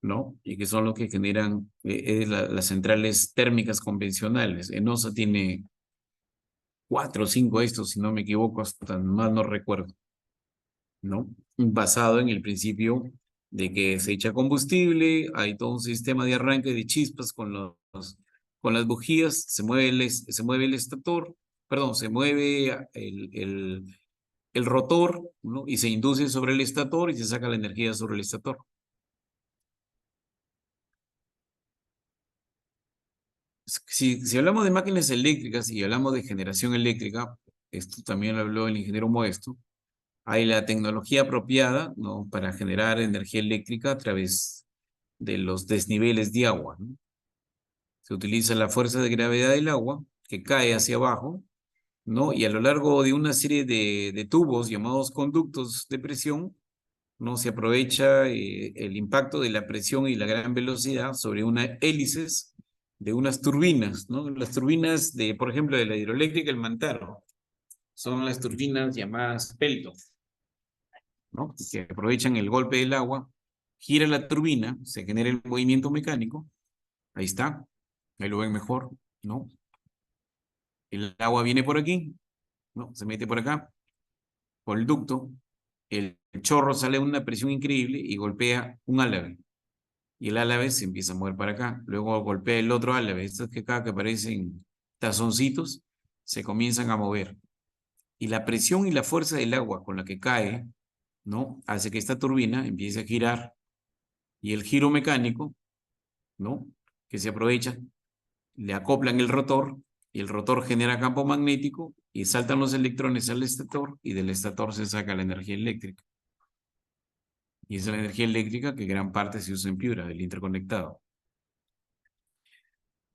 ¿no? Y que son los que generan las centrales térmicas convencionales. ENOSA tiene 4 o 5 de estos, si no me equivoco, hasta más no recuerdo, ¿no? Basado en el principio de que se echa combustible, hay todo un sistema de arranque de chispas con las bujías, se mueve el estator, perdón, se mueve el rotor, ¿no? Y se induce sobre el estator y se saca la energía sobre el estator. Si hablamos de máquinas eléctricas y hablamos de generación eléctrica, esto también lo habló el ingeniero Modesto, hay la tecnología apropiada, ¿no? Para generar energía eléctrica a través de los desniveles de agua, ¿no? Se utiliza la fuerza de gravedad del agua que cae hacia abajo, ¿no? Y a lo largo de una serie de tubos llamados conductos de presión, ¿no? Se aprovecha el impacto de la presión y la gran velocidad sobre unas hélices de unas turbinas, ¿no? Las turbinas de, por ejemplo, de la hidroeléctrica El Mantaro, son las turbinas llamadas Pelto, ¿no? Que aprovechan el golpe del agua, gira la turbina, se genera el movimiento mecánico, ahí está, ahí lo ven mejor, ¿no? El agua viene por aquí, ¿no? Se mete por acá, por el ducto, el chorro sale a una presión increíble y golpea un álave. Y el álave se empieza a mover para acá, luego golpea el otro álave, estos que acá que parecen tazoncitos, se comienzan a mover. Y la presión y la fuerza del agua con la que cae, ¿no? Hace que esta turbina empiece a girar. Y el giro mecánico, ¿no? Que se aprovecha, le acoplan el rotor y el rotor genera campo magnético y saltan los electrones al estator y del estator se saca la energía eléctrica. Y esa es la energía eléctrica que gran parte se usa en Piura, el interconectado.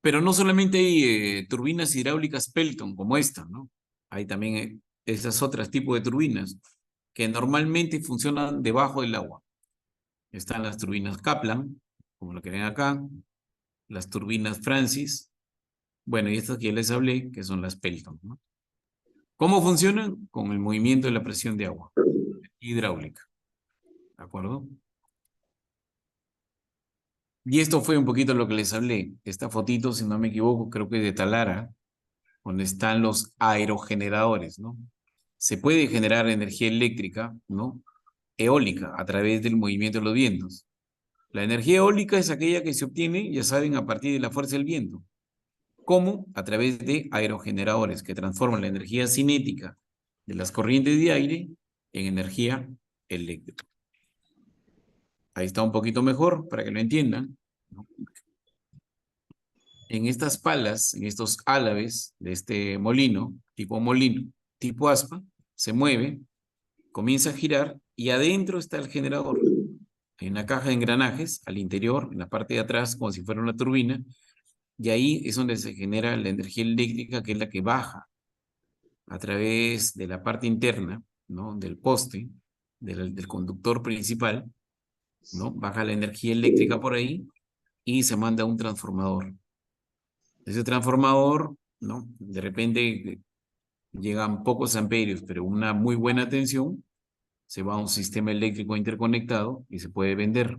Pero no solamente hay turbinas hidráulicas Pelton como esta, ¿no? Hay también esas otras tipos de turbinas que normalmente funcionan debajo del agua. Están las turbinas Kaplan, como lo que ven acá, las turbinas Francis, bueno, y estas que ya les hablé, que son las Pelton, ¿no? ¿Cómo funcionan? Con el movimiento de la presión de agua hidráulica, ¿de acuerdo? Y esto fue un poquito lo que les hablé. Esta fotito, si no me equivoco, creo que es de Talara, donde están los aerogeneradores, ¿no? Se puede generar energía eléctrica, ¿no? Eólica, a través del movimiento de los vientos. La energía eólica es aquella que se obtiene, ya saben, a partir de la fuerza del viento. ¿Cómo? A través de aerogeneradores que transforman la energía cinética de las corrientes de aire en energía eléctrica. Ahí está un poquito mejor para que lo entiendan, ¿no? En estas palas, en estos álabes de este molino, tipo aspa, se mueve, comienza a girar y adentro está el generador. Hay una caja de engranajes al interior, en la parte de atrás, como si fuera una turbina, y ahí es donde se genera la energía eléctrica, que es la que baja a través de la parte interna, ¿no? Del poste, del conductor principal, ¿no? Baja la energía eléctrica por ahí y se manda a un transformador. Ese transformador, ¿no? De repente llegan pocos amperios, pero una muy buena tensión, se va a un sistema eléctrico interconectado y se puede vender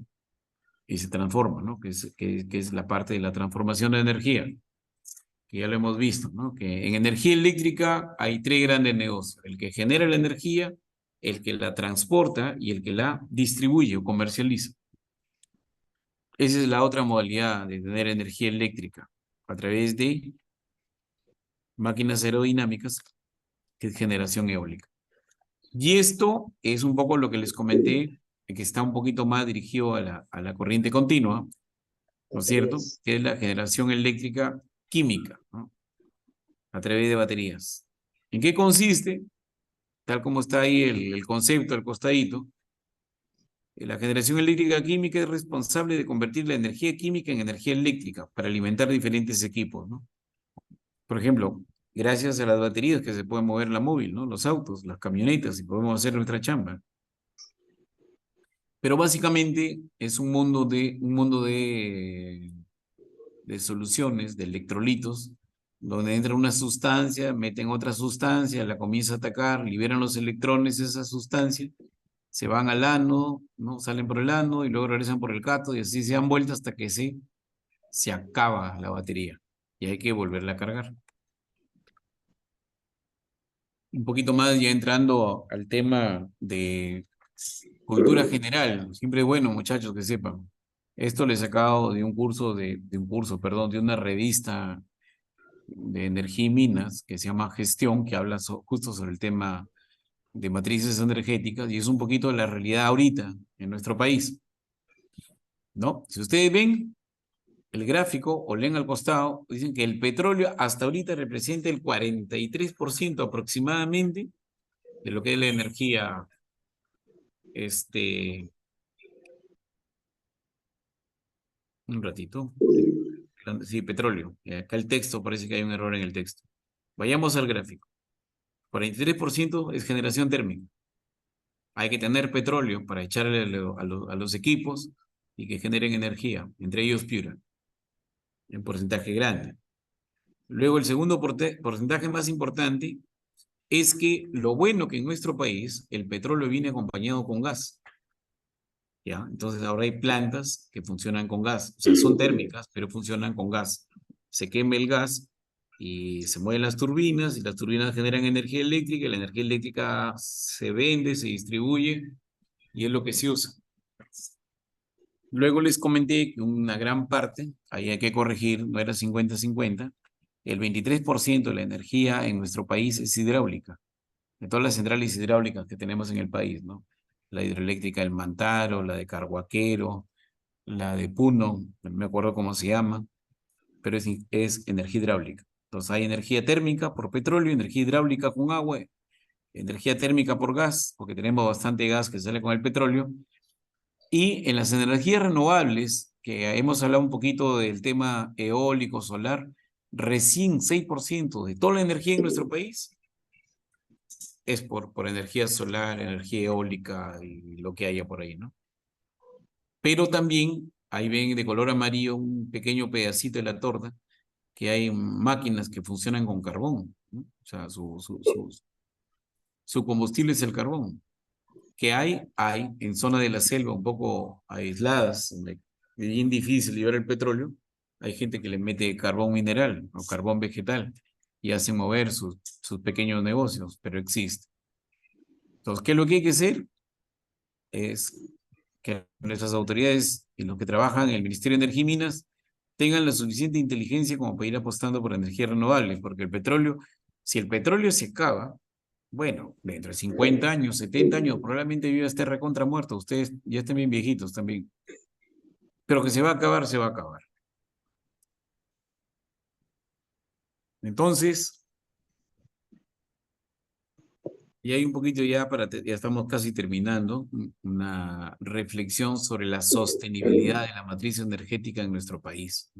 y se transforma, ¿no? Que es la parte de la transformación de energía, que ya lo hemos visto, ¿no? Que en energía eléctrica hay 3 grandes negocios: el que genera la energía, el que la transporta y el que la distribuye o comercializa. Esa es la otra modalidad de tener energía eléctrica, a través de máquinas aerodinámicas, que es generación eólica. Y esto es un poco lo que les comenté, que está un poquito más dirigido a la corriente continua, ¿no es cierto? Que es la generación eléctrica química, ¿no? A través de baterías. ¿En qué consiste? Tal como está ahí el concepto, el costadito, La generación eléctrica química es responsable de convertir la energía química en energía eléctrica para alimentar diferentes equipos, ¿no? Por ejemplo, gracias a las baterías que se puede mover la móvil, ¿no? Los autos, las camionetas, y podemos hacer nuestra chamba. Pero básicamente es un mundo de soluciones, de electrolitos, donde entra una sustancia, meten otra sustancia, la comienza a atacar, liberan los electrones de esa sustancia, se van al ánodo, ¿no? Salen por el ánodo y luego regresan por el cátodo y así se dan vueltas hasta que se acaba la batería y hay que volverla a cargar. Un poquito más ya entrando al tema de cultura general. Siempre es bueno, muchachos, que sepan. Esto lo he sacado de un curso, perdón, de una revista de energía y minas que se llama Gestión, que habla justo sobre el tema de matrices energéticas y es un poquito de la realidad ahorita en nuestro país, ¿no? Si ustedes ven el gráfico o leen al costado, dicen que el petróleo hasta ahorita representa el 43% aproximadamente de lo que es la energía, un ratito, sí, petróleo. Acá el texto, parece que hay un error en el texto. Vayamos al gráfico. 43% es generación térmica. Hay que tener petróleo para echarle a los equipos y que generen energía, entre ellos Piura, en porcentaje grande. Luego, el segundo porcentaje más importante es que lo bueno que en nuestro país el petróleo viene acompañado con gas. ¿Ya? Entonces ahora hay plantas que funcionan con gas, o sea, son térmicas, pero funcionan con gas. Se quema el gas y se mueven las turbinas y las turbinas generan energía eléctrica y la energía eléctrica se vende, se distribuye y es lo que se usa. Luego les comenté que una gran parte, ahí hay que corregir, no era 50-50, el 23% de la energía en nuestro país es hidráulica, de todas las centrales hidráulicas que tenemos en el país, ¿no? La hidroeléctrica del Mantaro, la de Carhuaquero, la de Puno, no me acuerdo cómo se llama, pero es energía hidráulica. Entonces hay energía térmica por petróleo, energía hidráulica con agua, energía térmica por gas, porque tenemos bastante gas que sale con el petróleo, y en las energías renovables, que hemos hablado un poquito del tema eólico, solar, recién 6% de toda la energía en nuestro país es por energía solar, energía eólica y lo que haya por ahí, ¿no? Pero también, ahí ven de color amarillo un pequeño pedacito de la torta, que hay máquinas que funcionan con carbón, ¿no? O sea, su combustible es el carbón. Que hay en zona de la selva un poco aisladas, donde es bien difícil llevar el petróleo, hay gente que le mete carbón mineral o carbón vegetal y hace mover sus pequeños negocios, pero existe. Entonces, ¿qué es lo que hay que hacer? Es que nuestras autoridades y los que trabajan en el Ministerio de Energía y Minas tengan la suficiente inteligencia como para ir apostando por energías renovables, porque el petróleo, si el petróleo se acaba, bueno, dentro de 50 años, 70 años, probablemente yo ya esté recontra muerto, ustedes ya estén bien viejitos también, pero que se va a acabar, se va a acabar. Entonces, y hay un poquito ya ya estamos casi terminando, una reflexión sobre la sostenibilidad de la matriz energética en nuestro país.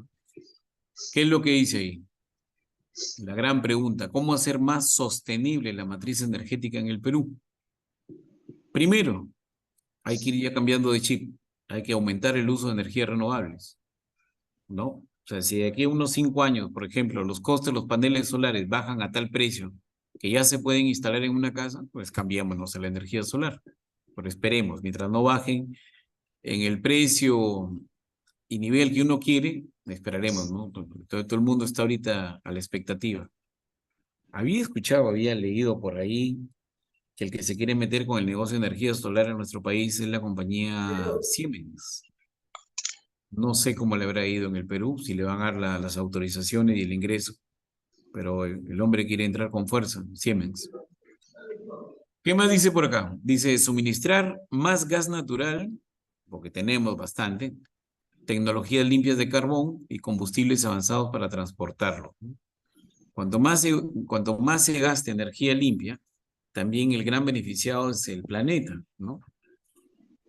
¿Qué es lo que dice ahí? La gran pregunta, ¿cómo hacer más sostenible la matriz energética en el Perú? Primero, hay que ir ya cambiando de chip, hay que aumentar el uso de energías renovables, ¿no? O sea, si de aquí a unos 5 años, por ejemplo, los costos de los paneles solares bajan a tal precio que ya se pueden instalar en una casa, pues cambiémonos a la energía solar. Pero esperemos, mientras no bajen en el precio y nivel que uno quiere, esperaremos, ¿no? Todo el mundo está ahorita a la expectativa. Había leído por ahí que el que se quiere meter con el negocio de energía solar en nuestro país es la compañía Siemens. No sé cómo le habrá ido en el Perú, si le van a dar las autorizaciones y el ingreso, pero el hombre quiere entrar con fuerza, Siemens. ¿Qué más dice por acá? Dice suministrar más gas natural, porque tenemos bastante, tecnologías limpias de carbón y combustibles avanzados para transportarlo. Cuanto más se gaste energía limpia, también el gran beneficiado es el planeta, ¿no?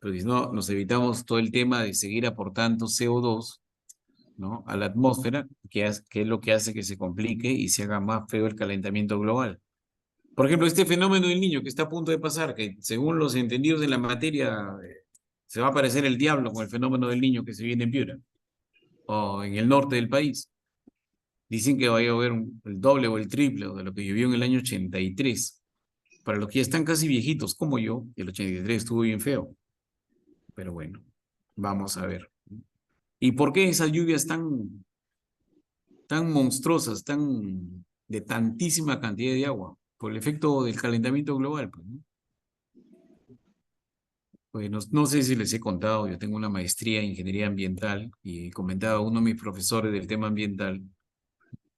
Porque si no, nos evitamos todo el tema de seguir aportando CO2, ¿no? A la atmósfera, que es lo que hace que se complique y se haga más feo el calentamiento global. Por ejemplo, este fenómeno del niño que está a punto de pasar, que según los entendidos de la materia, se va a aparecer el diablo con el fenómeno del niño que se viene en Piura o en el norte del país. Dicen que va a llover el doble o el triple de lo que llovió en el año 83. Para los que ya están casi viejitos como yo, el 83 estuvo bien feo. Pero bueno, vamos a ver. ¿Y por qué esas lluvias tan monstruosas, de tantísima cantidad de agua? Por el efecto del calentamiento global, pues, ¿no? Pues no sé si les he contado, yo tengo una maestría en ingeniería ambiental y comentaba a uno de mis profesores del tema ambiental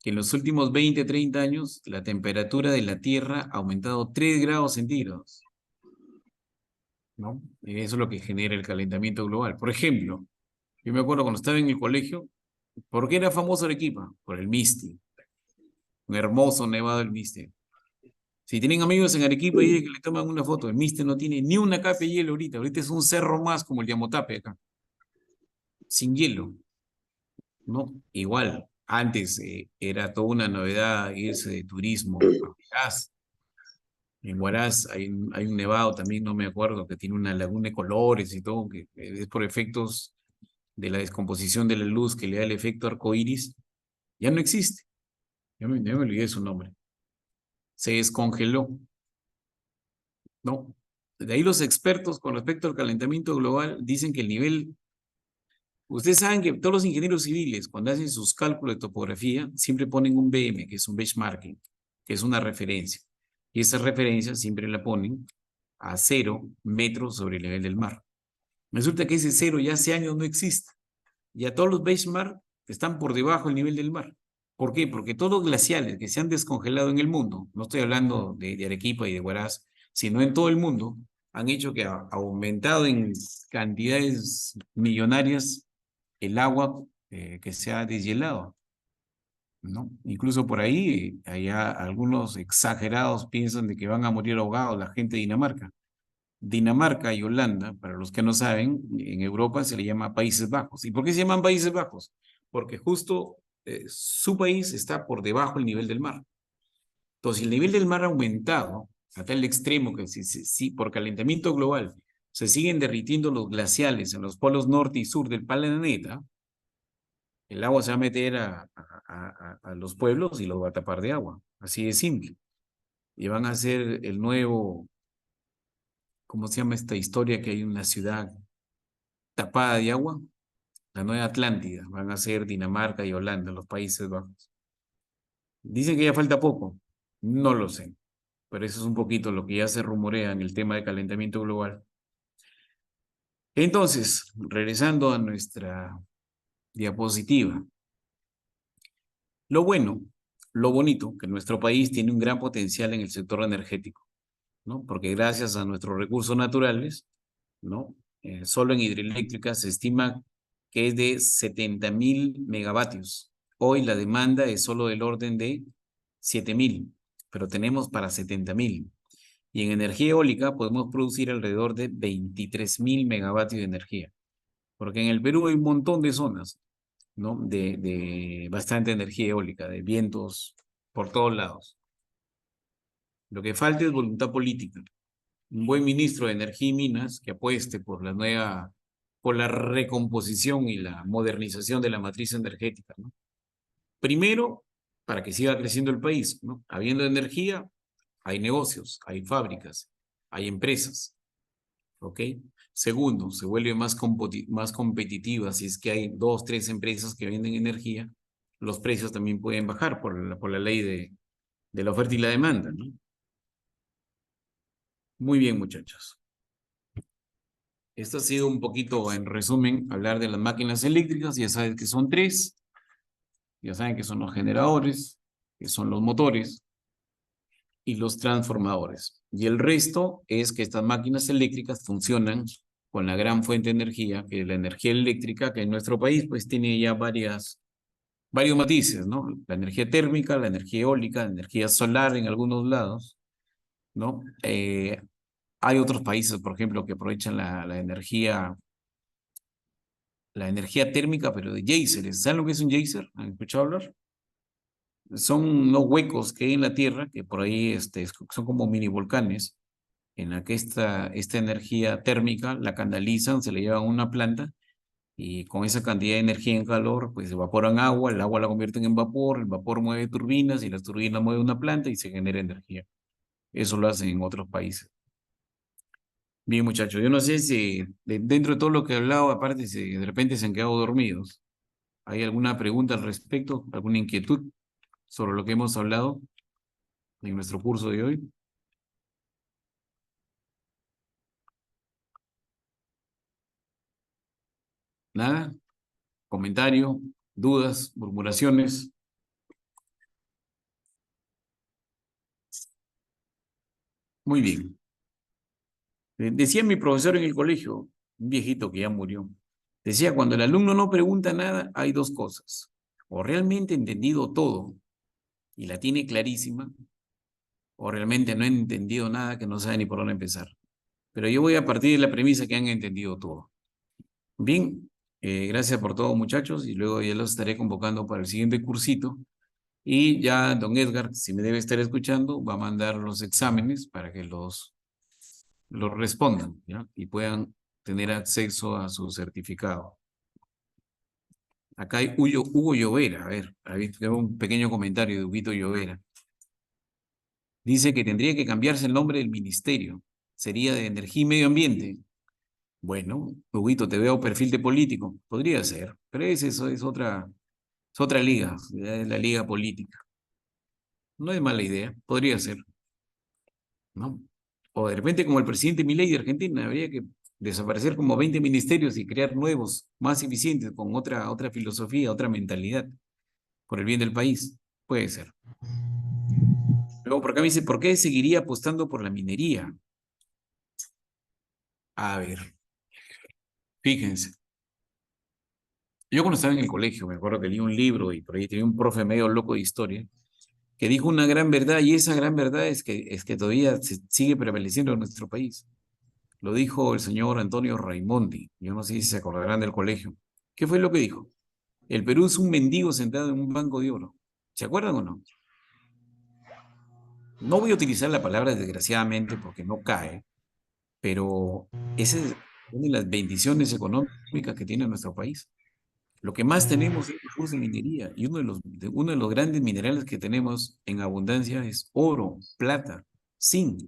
que en los últimos 20, 30 años la temperatura de la Tierra ha aumentado 3 grados centígrados, ¿no? Y eso es lo que genera el calentamiento global. Por ejemplo, yo me acuerdo cuando estaba en el colegio, ¿por qué era famoso Arequipa? Por el Misti, un hermoso nevado del Misti. Si tienen amigos en Arequipa y que le toman una foto, el Misti no tiene ni una capa de hielo ahorita, ahorita es un cerro más como el Yamotape acá, sin hielo, ¿no? Igual, antes era toda una novedad irse de turismo a Huaraz. En Huaraz hay un nevado también, no me acuerdo, que tiene una laguna de colores y todo, que es por efectos de la descomposición de la luz que le da el efecto arcoíris, ya no existe. Ya me olvidé su nombre. Se descongeló, ¿no? De ahí los expertos con respecto al calentamiento global dicen que el nivel. Ustedes saben que todos los ingenieros civiles, cuando hacen sus cálculos de topografía, siempre ponen un BM, que es un benchmarking, que es una referencia. Y esa referencia siempre la ponen a 0 metros sobre el nivel del mar. Resulta que ese 0 ya hace años no existe. Ya todos los benchmark están por debajo del nivel del mar. ¿Por qué? Porque todos los glaciales que se han descongelado en el mundo, no estoy hablando de Arequipa y de Huaraz, sino en todo el mundo, han hecho que ha aumentado en cantidades millonarias el agua que se ha deshielado, ¿no? Incluso por ahí, allá algunos exagerados piensan de que van a morir ahogados la gente de Dinamarca. Dinamarca y Holanda, para los que no saben, en Europa se le llama Países Bajos. ¿Y por qué se llaman Países Bajos? Porque justo su país está por debajo del nivel del mar. Entonces, el nivel del mar ha aumentado a tal extremo que si por calentamiento global se siguen derritiendo los glaciales en los polos norte y sur del planeta, el agua se va a meter a los pueblos y los va a tapar de agua. Así de simple. Y van a ser el nuevo, ¿cómo se llama esta historia? Que hay una ciudad tapada de agua, la nueva Atlántida. Van a ser Dinamarca y Holanda, los Países Bajos. Dicen que ya falta poco. No lo sé. Pero eso es un poquito lo que ya se rumorea en el tema de calentamiento global. Entonces, regresando a nuestra diapositiva. Lo bueno, lo bonito, que nuestro país tiene un gran potencial en el sector energético, ¿no? Porque gracias a nuestros recursos naturales, ¿no? Solo en hidroeléctrica se estima que es de 70.000 megavatios. Hoy la demanda es solo del orden de 7.000, pero tenemos para 70.000. Y en energía eólica podemos producir alrededor de 23.000 megavatios de energía. Porque en el Perú hay un montón de zonas, ¿no? De bastante energía eólica, de vientos por todos lados. Lo que falta es voluntad política. Un buen ministro de Energía y Minas que apueste por la recomposición y la modernización de la matriz energética, ¿no? Primero, para que siga creciendo el país, ¿no? Habiendo energía, hay negocios, hay fábricas, hay empresas, ¿ok? Segundo, se vuelve más competitiva si es que hay 2, 3 empresas que venden energía, los precios también pueden bajar por la ley de la oferta y la demanda, ¿no? Muy bien, muchachos. Esto ha sido un poquito, en resumen, hablar de las máquinas eléctricas. Ya saben que son tres. Ya saben que son los generadores, que son los motores y los transformadores. Y el resto es que estas máquinas eléctricas funcionan con la gran fuente de energía, que es la energía eléctrica, que en nuestro país pues tiene ya varios matices, ¿no? La energía térmica, la energía eólica, la energía solar en algunos lados, ¿no? Hay otros países, por ejemplo, que aprovechan la energía térmica, pero de géiseres. ¿Saben lo que es un geyser? ¿Han escuchado hablar? Son unos huecos que hay en la Tierra, que por ahí son como mini volcanes, en la que esta energía térmica la canalizan, se la llevan a una planta, y con esa cantidad de energía en calor, pues evaporan agua, el agua la convierten en vapor, el vapor mueve turbinas, y las turbinas mueven una planta y se genera energía. Eso lo hacen en otros países. Bien, muchachos, yo no sé si dentro de todo lo que he hablado, aparte, si de repente se han quedado dormidos. ¿Hay alguna pregunta al respecto? ¿Alguna inquietud sobre lo que hemos hablado en nuestro curso de hoy? ¿Nada? ¿Comentario? ¿Dudas? ¿Murmuraciones? Muy bien. Decía mi profesor en el colegio, un viejito que ya murió, decía, cuando el alumno no pregunta nada, hay dos cosas. O realmente ha entendido todo y la tiene clarísima, o realmente no ha entendido nada que no sabe ni por dónde empezar. Pero yo voy a partir de la premisa que han entendido todo. Bien, gracias por todo, muchachos, y luego ya los estaré convocando para el siguiente cursito. Y ya don Edgar, si me debe estar escuchando, va a mandar los exámenes para que los respondan, ¿ya? Y puedan tener acceso a su certificado. Acá hay Hugo Llovera, a ver, tengo un pequeño comentario de Huguito Llovera. Dice que tendría que cambiarse el nombre del ministerio. Sería de Energía y Medio Ambiente. Bueno, Huguito, te veo perfil de político. Podría ser, pero eso es otra liga, es la liga política. No es mala idea, podría ser, ¿no? O de repente, como el presidente Milei de Argentina, habría que desaparecer como 20 ministerios y crear nuevos, más eficientes, con otra filosofía, otra mentalidad, por el bien del país. Puede ser. Luego, por acá me dice, ¿por qué seguiría apostando por la minería? A ver, fíjense. Yo cuando estaba en el colegio, me acuerdo que leí un libro y por ahí tenía un profe medio loco de historia que dijo una gran verdad, y esa gran verdad es que todavía se sigue prevaleciendo en nuestro país. Lo dijo el señor Antonio Raimondi. Yo no sé si se acordarán del colegio. ¿Qué fue lo que dijo? El Perú es un mendigo sentado en un banco de oro. ¿Se acuerdan o no? No voy a utilizar la palabra desgraciadamente porque no cae, pero esa es una de las bendiciones económicas que tiene nuestro país. Lo que más tenemos es recursos de minería, y uno de los grandes minerales que tenemos en abundancia es oro, plata, zinc.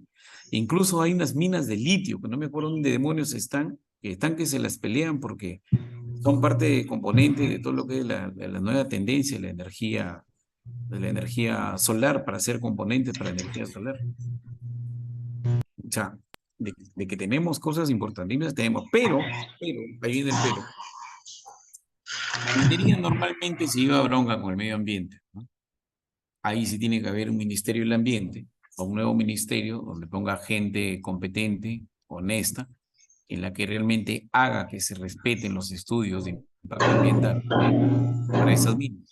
Incluso hay unas minas de litio, que no me acuerdo dónde demonios están que se las pelean porque son parte componente de todo lo que es la nueva tendencia de la energía solar, para hacer componentes para energía solar. O sea, de que tenemos cosas importantísimas, tenemos, pero, ahí viene el pero. La minería normalmente se lleva bronca con el medio ambiente, ¿no? Ahí sí tiene que haber un ministerio del ambiente o un nuevo ministerio donde ponga gente competente, honesta, en la que realmente haga que se respeten los estudios de impacto ambiental para esas minas.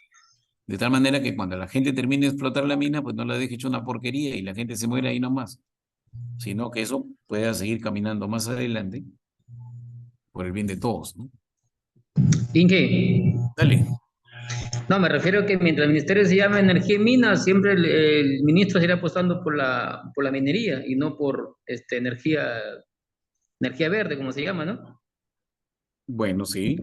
De tal manera que cuando la gente termine de explotar la mina, pues no la deje hecho una porquería y la gente se muera ahí nomás, sino que eso pueda seguir caminando más adelante por el bien de todos, ¿no? Inge, Dale. no, me refiero que mientras el ministerio se llama Energía y Minas, siempre el ministro se irá apostando por la minería y no por energía verde, como se llama, ¿no? Bueno, sí,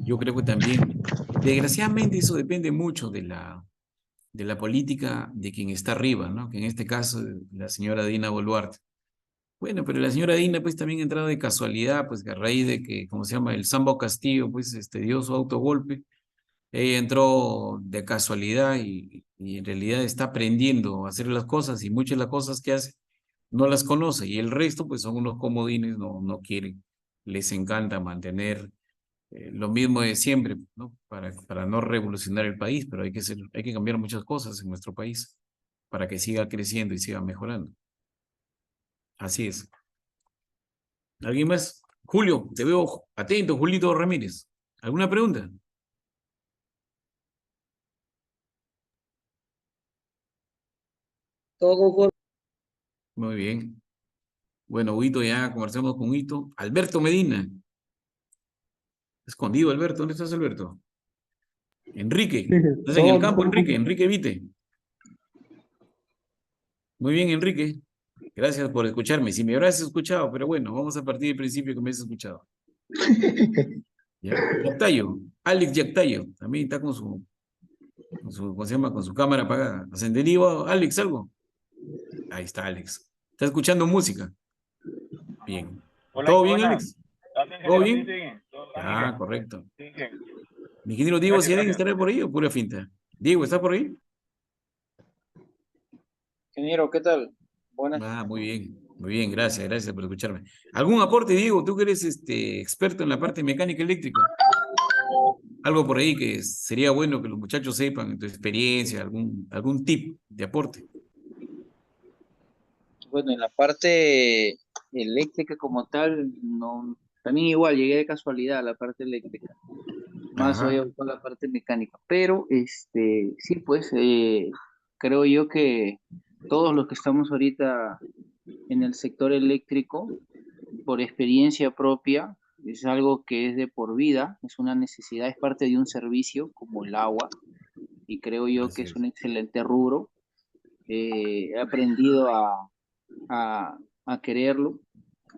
yo creo que también, desgraciadamente eso depende mucho de la política de quien está arriba, ¿no? Que en este caso la señora Dina Boluarte. Bueno, pero la señora Dina pues también ha entrado de casualidad, pues que a raíz de que, ¿cómo se llama? El Sambo Castillo pues dio su autogolpe. Ella entró de casualidad y en realidad está aprendiendo a hacer las cosas, y muchas de las cosas que hace no las conoce, y el resto pues son unos comodines, no quieren, les encanta mantener lo mismo de siempre, ¿no? Para no revolucionar el país, pero hay que cambiar muchas cosas en nuestro país para que siga creciendo y siga mejorando. Así es. ¿Alguien más? Julio, te veo atento, Julito Ramírez. ¿Alguna pregunta? Todo conforme. Muy bien. Bueno, Huito, ya conversamos con Huito. Alberto Medina. Escondido, Alberto. ¿Dónde estás, Alberto? Enrique. Estás en el campo, Enrique. Enrique Vite. Muy bien, Enrique. Gracias por escucharme. Si me habrás escuchado, pero bueno, vamos a partir del principio que me has escuchado. ¿Ya? Yactayo. Alex Yactayo. También está ¿cómo se llama? Con su cámara apagada. ¿Has entendido, Alex, algo? Ahí está, Alex. ¿Está escuchando música? Bien. Hola, ¿Todo qué bien, buena. Alex? Gracias, ¿Todo ingeniero. Sí, bien? sí, todo Ah, tranquilo. correcto. Sí, sí. Mi ingeniero Diego, Gracias, ¿sí deben gracias. estar por ahí o pura finta? Diego, ¿está por ahí? Ingeniero, ¿qué tal? Buenas. Muy bien, gracias por escucharme. ¿Algún aporte, Diego? Tú que eres experto en la parte mecánica eléctrica. Algo por ahí que sería bueno que los muchachos sepan, en tu experiencia, algún tip de aporte. Bueno, en la parte eléctrica como tal, no, también igual llegué de casualidad a la parte eléctrica, más Ajá, hoy con la parte mecánica, pero sí, pues creo yo que todos los que estamos ahorita en el sector eléctrico, por experiencia propia, es algo que es de por vida, es una necesidad, es parte de un servicio como el agua, y creo yo que así es es. un excelente rubro. He aprendido a, a quererlo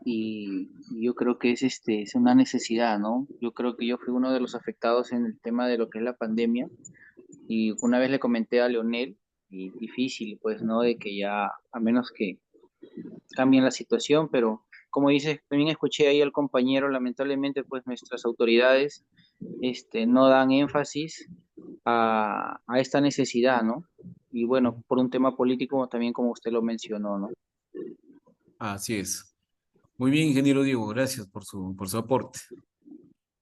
y yo creo que es una necesidad, ¿no? Yo creo que yo fui uno de los afectados en el tema de lo que es la pandemia y una vez le comenté a Leonel, y difícil, pues, ¿no? De que ya, a menos que cambien la situación, pero como dices, también escuché ahí al compañero, lamentablemente, pues nuestras autoridades no dan énfasis a esta necesidad, ¿no? Y bueno, por un tema político también como usted lo mencionó, ¿no? Así es. Muy bien, ingeniero Diego, gracias por su aporte.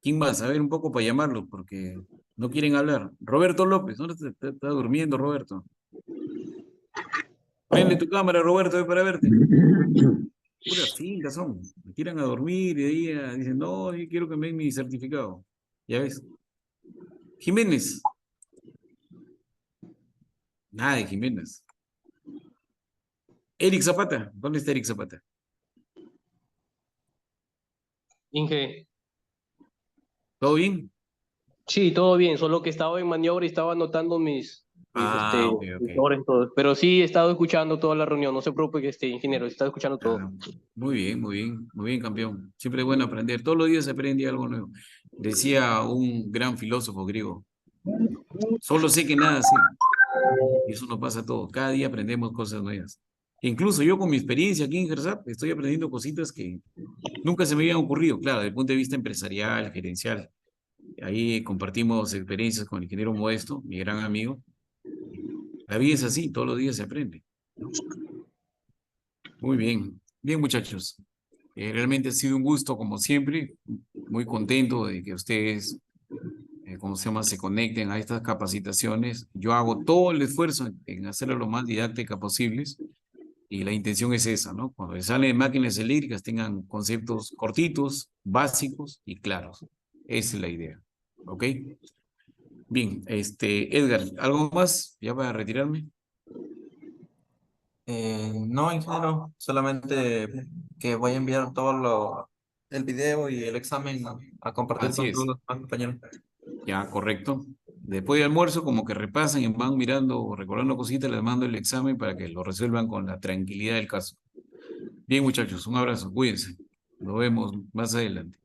¿Quién más? A ver, un poco para llamarlo, porque no quieren hablar. Roberto López, ¿dónde está durmiendo, Roberto? Prende tu cámara, Roberto, para verte. Puras fintas son. Me tiran a dormir y de ahí dicen, no, yo quiero que me den mi certificado. Ya ves. Jiménez. Nada de Jiménez. Eric Zapata. ¿Dónde está Eric Zapata? Inge, ¿Todo bien? sí, todo bien, solo que estaba en maniobra y estaba anotando Ah, ok, ok. mis horas y todo. Pero sí he estado escuchando toda la reunión, no se preocupe que ingeniero, he estado escuchando todo. Ah, muy bien, campeón. Siempre es bueno aprender. Todos los días se aprende algo nuevo. Decía un gran filósofo griego, solo sé que nada sé. Y eso nos pasa a todos. Cada día aprendemos cosas nuevas. Incluso yo con mi experiencia aquí en GERSAP estoy aprendiendo cositas que nunca se me habían ocurrido. Claro, desde el punto de vista empresarial, gerencial. Ahí compartimos experiencias con el ingeniero Modesto, mi gran amigo. La vida es así, todos los días se aprende, ¿no? Muy bien. Bien, muchachos. Realmente ha sido un gusto, como siempre. Muy contento de que ustedes, ¿cómo se llama?, se conecten a estas capacitaciones. Yo hago todo el esfuerzo en hacerlo lo más didáctica posibles y la intención es esa, ¿no? Cuando les salen máquinas eléctricas tengan conceptos cortitos, básicos y claros. Esa es la idea. ¿Ok? Bien, Edgar, ¿algo más? Ya para retirarme. No, ingeniero, solamente que voy a enviar el video y el examen a compartir Así con todos es. los demás compañeros. Ya, correcto. Después del almuerzo, como que repasan y van mirando, recordando cositas, les mando el examen para que lo resuelvan con la tranquilidad del caso. Bien, muchachos, un abrazo, cuídense. Nos vemos más adelante.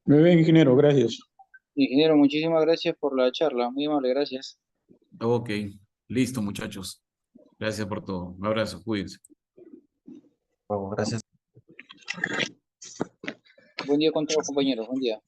Muy bien, ingeniero, gracias. Ingeniero, muchísimas gracias por la charla, muy amable, gracias. Ok, listo, muchachos. Gracias por todo. Un abrazo, cuídense. Oh, gracias. Buen día con todos, compañeros, buen día.